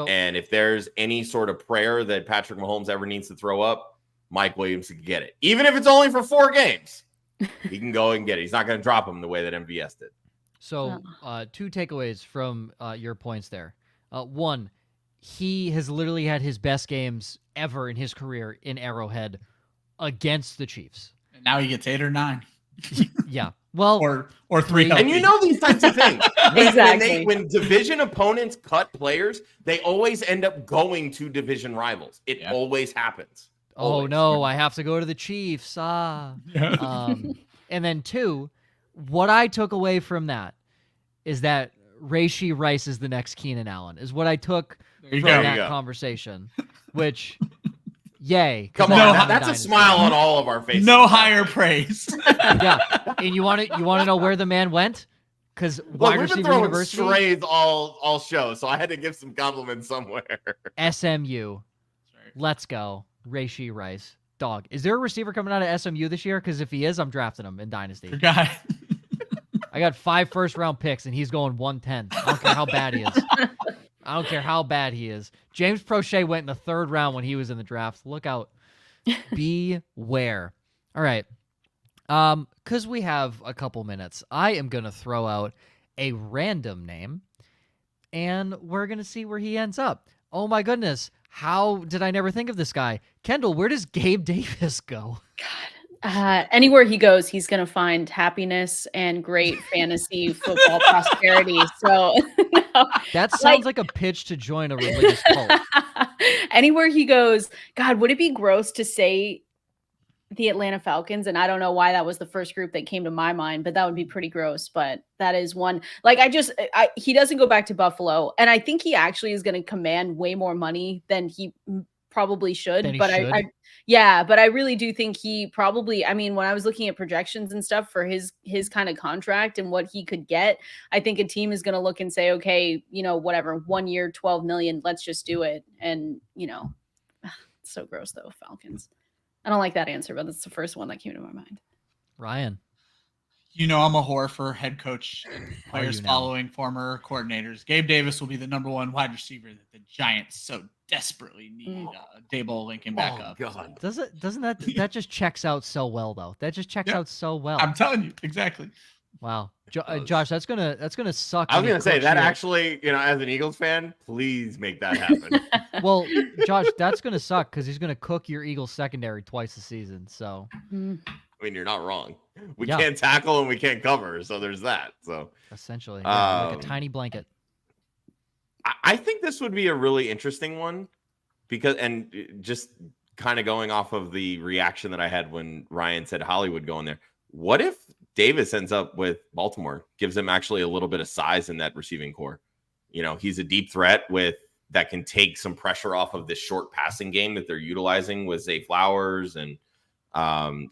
And if there's any sort of prayer that Patrick Mahomes ever needs to throw up, Mike Williams can get it. Even if it's only for 4 games, he can go and get it. He's not going to drop him the way that MVS did. So 2 takeaways from your points there. One, he has literally had his best games ever in his career in Arrowhead against the Chiefs. And now he gets 8 or 9. Yeah. Well, or 3. And you know these types of things. Exactly. When division opponents cut players, they always end up going to division rivals. It always happens. Oh, no, I have to go to the Chiefs. And then 2, what I took away from that is that Rashee Rice is the next Keenan Allen, is what I took from that conversation, which... Yay. Come on, that's a smile on all of our faces. No higher praise. Yeah. And you want to know where the man went? Because wide receiver university strays all show, so I had to give some compliments somewhere. SMU. Let's go. Rashee Rice. Dog. Is there a receiver coming out of SMU this year? Because if he is, I'm drafting him in Dynasty. Guy. I got 5 first-round picks, and he's going 110. I don't care how bad he is. I don't care how bad he is. James Prochet went in the 3rd round when he was in the draft. Look out. Beware. All right. Because we have a couple minutes, I am going to throw out a random name, and we're going to see where he ends up. Oh, my goodness. How did I never think of this guy? Kendall, where does Gabe Davis go? Anywhere he goes, he's going to find happiness and great fantasy football prosperity. So that sounds like a pitch to join a religious cult. Anywhere he goes, God, would it be gross to say the Atlanta Falcons? And I don't know why that was the first group that came to my mind, but that would be pretty gross. But that is one. Like he doesn't go back to Buffalo, and I think he actually is going to command way more money than he probably should. But I really do think he probably, I mean, when I was looking at projections and stuff for his kind of contract and what he could get, I think a team is going to look and say, okay, whatever, 1 year, 12 million, let's just do it. And, it's so gross though, Falcons. I don't like that answer, but that's the first one that came to my mind. Ryan. I'm a whore for head coach and players following former coordinators. Gabe Davis will be the number 1 wide receiver that the Giants so desperately need Dable Lincoln back up. God. Doesn't that just checks out so well though? That just checks out so well. I'm telling you, exactly. Wow. Josh, that's gonna suck. I was gonna say that actually, as an Eagles fan, please make that happen. Well, Josh, that's gonna suck because he's gonna cook your Eagles secondary twice a season. So I mean, you're not wrong. We can't tackle and we can't cover, so there's that. So essentially, like a tiny blanket. I think this would be a really interesting one because, and just kind of going off of the reaction that I had when Ryan said Hollywood going there. What if Davis ends up with Baltimore, gives him actually a little bit of size in that receiving core? He's a deep threat that can take some pressure off of this short passing game that they're utilizing with Zay Flowers and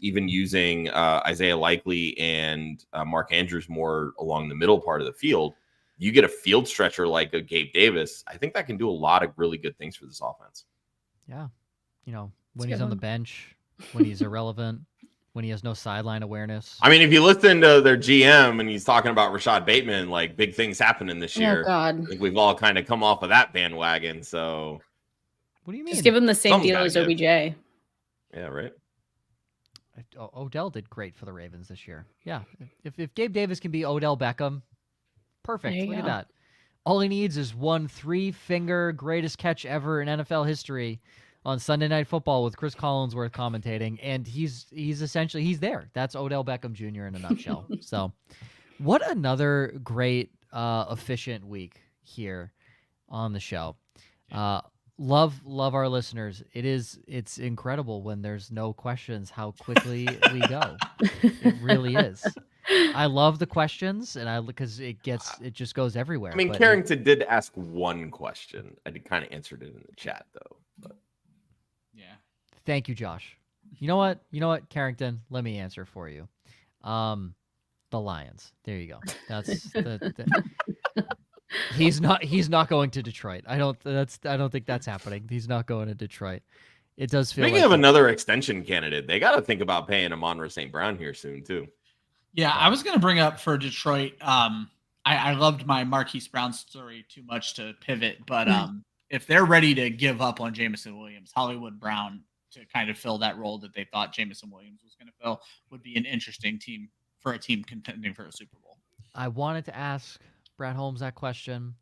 even using Isaiah Likely and Mark Andrews more along the middle part of the field. You get a field stretcher like a Gabe Davis, I think that can do a lot of really good things for this offense. Yeah. When he's on the bench, when he's irrelevant, when he has no sideline awareness. I mean, if you listen to their GM and he's talking about Rashad Bateman, like big things happening this year. Oh, God. I think we've all kind of come off of that bandwagon. So what do you mean? Just give him the same deal as OBJ. Yeah, right. Odell did great for the Ravens this year. Yeah. If Gabe Davis can be Odell Beckham, perfect. Look at that. All he needs is 1 3-finger greatest catch ever in NFL history on Sunday Night Football with Chris Collinsworth commentating, and he's essentially there. That's Odell Beckham Jr. in a nutshell. So, what another great efficient week here on the show. Love our listeners. It's incredible when there's no questions how quickly we go. It really is. I love the questions, and because it just goes everywhere. I mean, but Carrington did ask one question. I kind of answered it in the chat though. But. Yeah. Thank you, Josh. You know what, Carrington? Let me answer for you. The Lions. There you go. That's he's not going to Detroit. I don't think that's happening. He's not going to Detroit. It does feel Speaking like of another extension candidate, they got to think about paying Amon-Ra St. Brown here soon too. Yeah, I was going to bring up for Detroit. I loved my Marquise Brown story too much to pivot, but if they're ready to give up on Jameson Williams, Hollywood Brown to kind of fill that role that they thought Jameson Williams was going to fill would be an interesting team for a team contending for a Super Bowl. I wanted to ask Brad Holmes that question,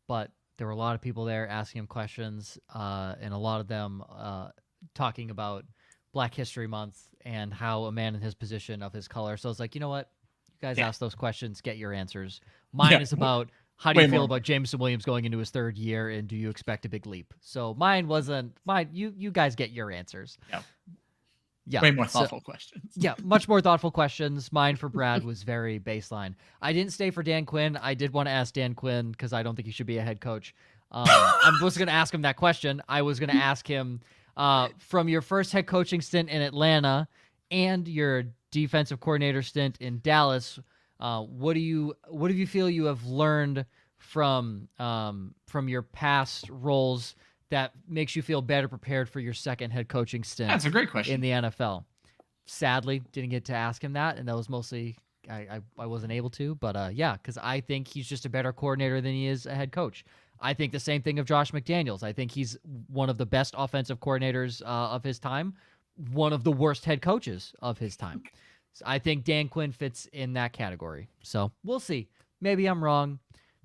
but there were a lot of people there asking him questions, and a lot of them talking about Black History Month and how a man in his position of his color. So I was like, you know what? You guys ask those questions, get your answers. Mine is about how do you feel about Jameson Williams going into his third year, and do you expect a big leap? So mine wasn't mine. You guys get your answers. Yeah. Way more thoughtful questions. Yeah, much more thoughtful questions. Mine for Brad was very baseline. I didn't stay for Dan Quinn. I did want to ask Dan Quinn because I don't think he should be a head coach. I was going to ask him that question. I was going to ask him from your first head coaching stint in Atlanta and your defensive coordinator stint in Dallas. What do you feel you have learned from your past roles that makes you feel better prepared for your second head coaching stint? That's a great question. In the NFL. Sadly, didn't get to ask him that, and that was mostly I wasn't able to. But yeah, because I think he's just a better coordinator than he is a head coach. I think the same thing of Josh McDaniels. I think he's one of the best offensive coordinators of his time, one of the worst head coaches of his time. So I think Dan Quinn fits in that category. So we'll see. Maybe I'm wrong.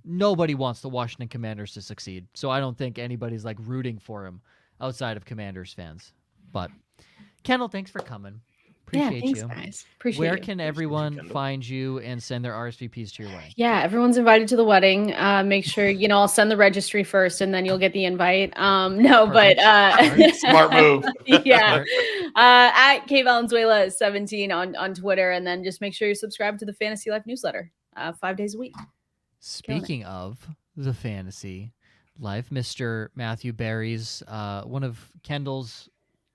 Nobody wants the Washington Commanders to succeed, so I don't think anybody's like rooting for him outside of Commanders fans. But Kendall, thanks for coming. Appreciate thanks, you. Guys. Appreciate Where you. can everyone find you and send their RSVPs to your wedding? Yeah, everyone's invited to the wedding. Make sure, I'll send the registry first and then you'll get the invite. Smart move. Yeah. At Gabe Valenzuela 17 on Twitter, and then just make sure you're subscribed to the Fantasy Life newsletter 5 days a week. Speaking of the Fantasy Life, Mr. Matthew Berry's one of Kendall's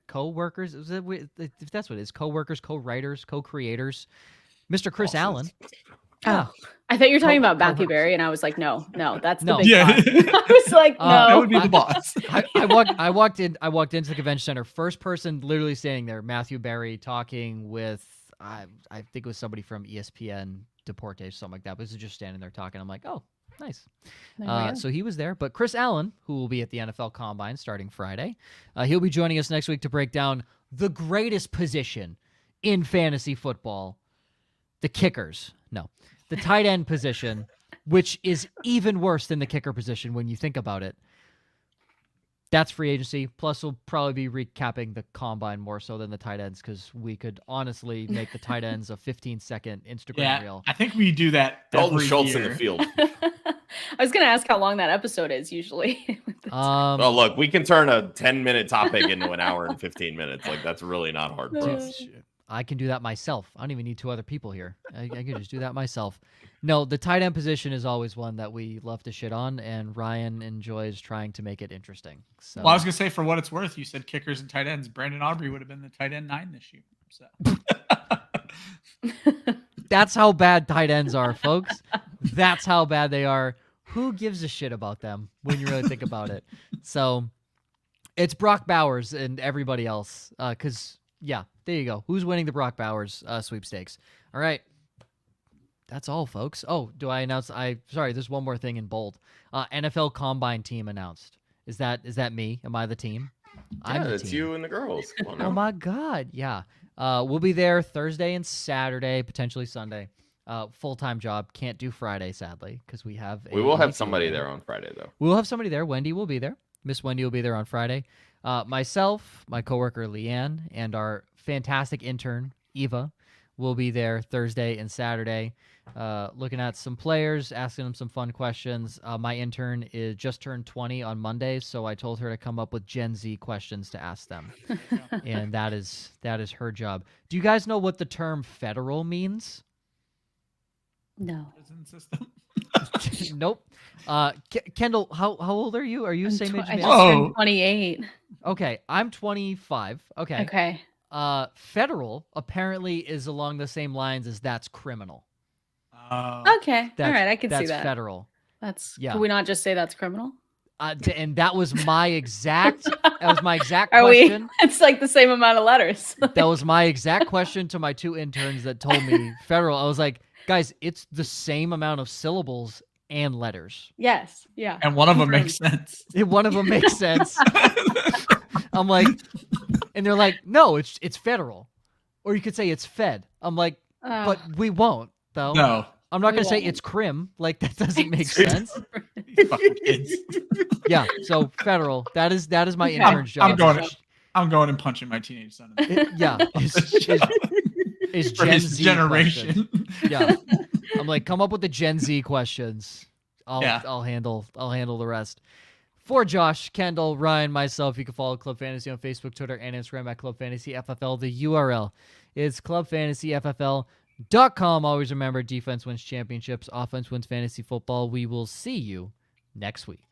co-workers, if that's what it is, co-workers, co-writers, co-creators, Mr. Chris Allen. Oh, I thought you were talking about Matthew Berry, and I was like, no, that's the big boss. I was like, no. That would be the boss. I walked into the convention center, first person literally standing there, Matthew Berry talking with, I think it was somebody from ESPN Deportes, something like that, but he was just standing there talking. I'm like, oh, nice. So he was there. But Chris Allen, who will be at the NFL Combine starting Friday, he'll be joining us next week to break down the greatest position in fantasy football, the kickers. No, the tight end position, which is even worse than the kicker position when you think about it. That's free agency. Plus, we'll probably be recapping the Combine more so than the tight ends, because we could honestly make the tight ends a 15-second Instagram reel. I think we do that. Dalton Schultz in the field. I was going to ask how long that episode is usually. Well, look, we can turn a 10-minute topic into an hour and 15 minutes. Like, that's really not hard for us. I can do that myself. I don't even need two other people here. I can just do that myself. No, the tight end position is always one that we love to shit on, and Ryan enjoys trying to make it interesting. So. Well, I was going to say, for what it's worth, you said kickers and tight ends. Brandon Aubrey would have been the tight end 9 this year. So. That's how bad tight ends are, folks. That's how bad they are. Who gives a shit about them when you really think about it? So it's Brock Bowers and everybody else, because... yeah, there you go. Who's winning the Brock Bowers sweepstakes? All right. That's all, folks. Oh, do I announce? Sorry, there's one more thing in bold. NFL Combine team announced. Is that me? Am I the team? Yeah, it's you and the girls. Come on now. Oh my God, yeah. We'll be there Thursday and Saturday, potentially Sunday. Full-time job. Can't do Friday, sadly, because we will have somebody there on Friday, though. We'll have somebody there. Wendy will be there. Miss Wendy will be there on Friday. Myself, my coworker Leanne, and our fantastic intern Eva will be there Thursday and Saturday, looking at some players, asking them some fun questions. My intern is just turned 20 on Monday, so I told her to come up with Gen Z questions to ask them, and that is her job. Do you guys know what the term federal means? No. prison system. Nope. Kendall, how old are you? Are you I'm same age I as me? just turned Whoa. 28. Okay, I'm 25. Okay. Okay. Federal apparently is along the same lines as that's criminal. Okay. That's, All right. I can see that's that. federal. Can we not just say that's criminal? And that was my exact Are question. It's like the same amount of letters. That was my exact question to my 2 interns that told me federal. I was like, guys, it's the same amount of syllables and letters. Yes. Yeah. And one of them makes sense. One of them makes sense. I'm like, and they're like, no, it's federal. Or you could say it's fed. I'm like, but we won't, though. No. I'm not We going to say won't. it's crim. Like, that doesn't make sense. These fucking kids. Yeah, so federal. That is my Okay. intern's job. I'm going and punching my teenage son. Is For Gen his Z generation. questions. Yeah. I'm like, come up with the Gen Z questions. I'll handle the rest. For Josh, Kendall, Ryan, myself, you can follow Club Fantasy on Facebook, Twitter, and Instagram at Club Fantasy FFL. The URL is clubfantasyffl.com. Always remember, defense wins championships, offense wins fantasy football. We will see you next week.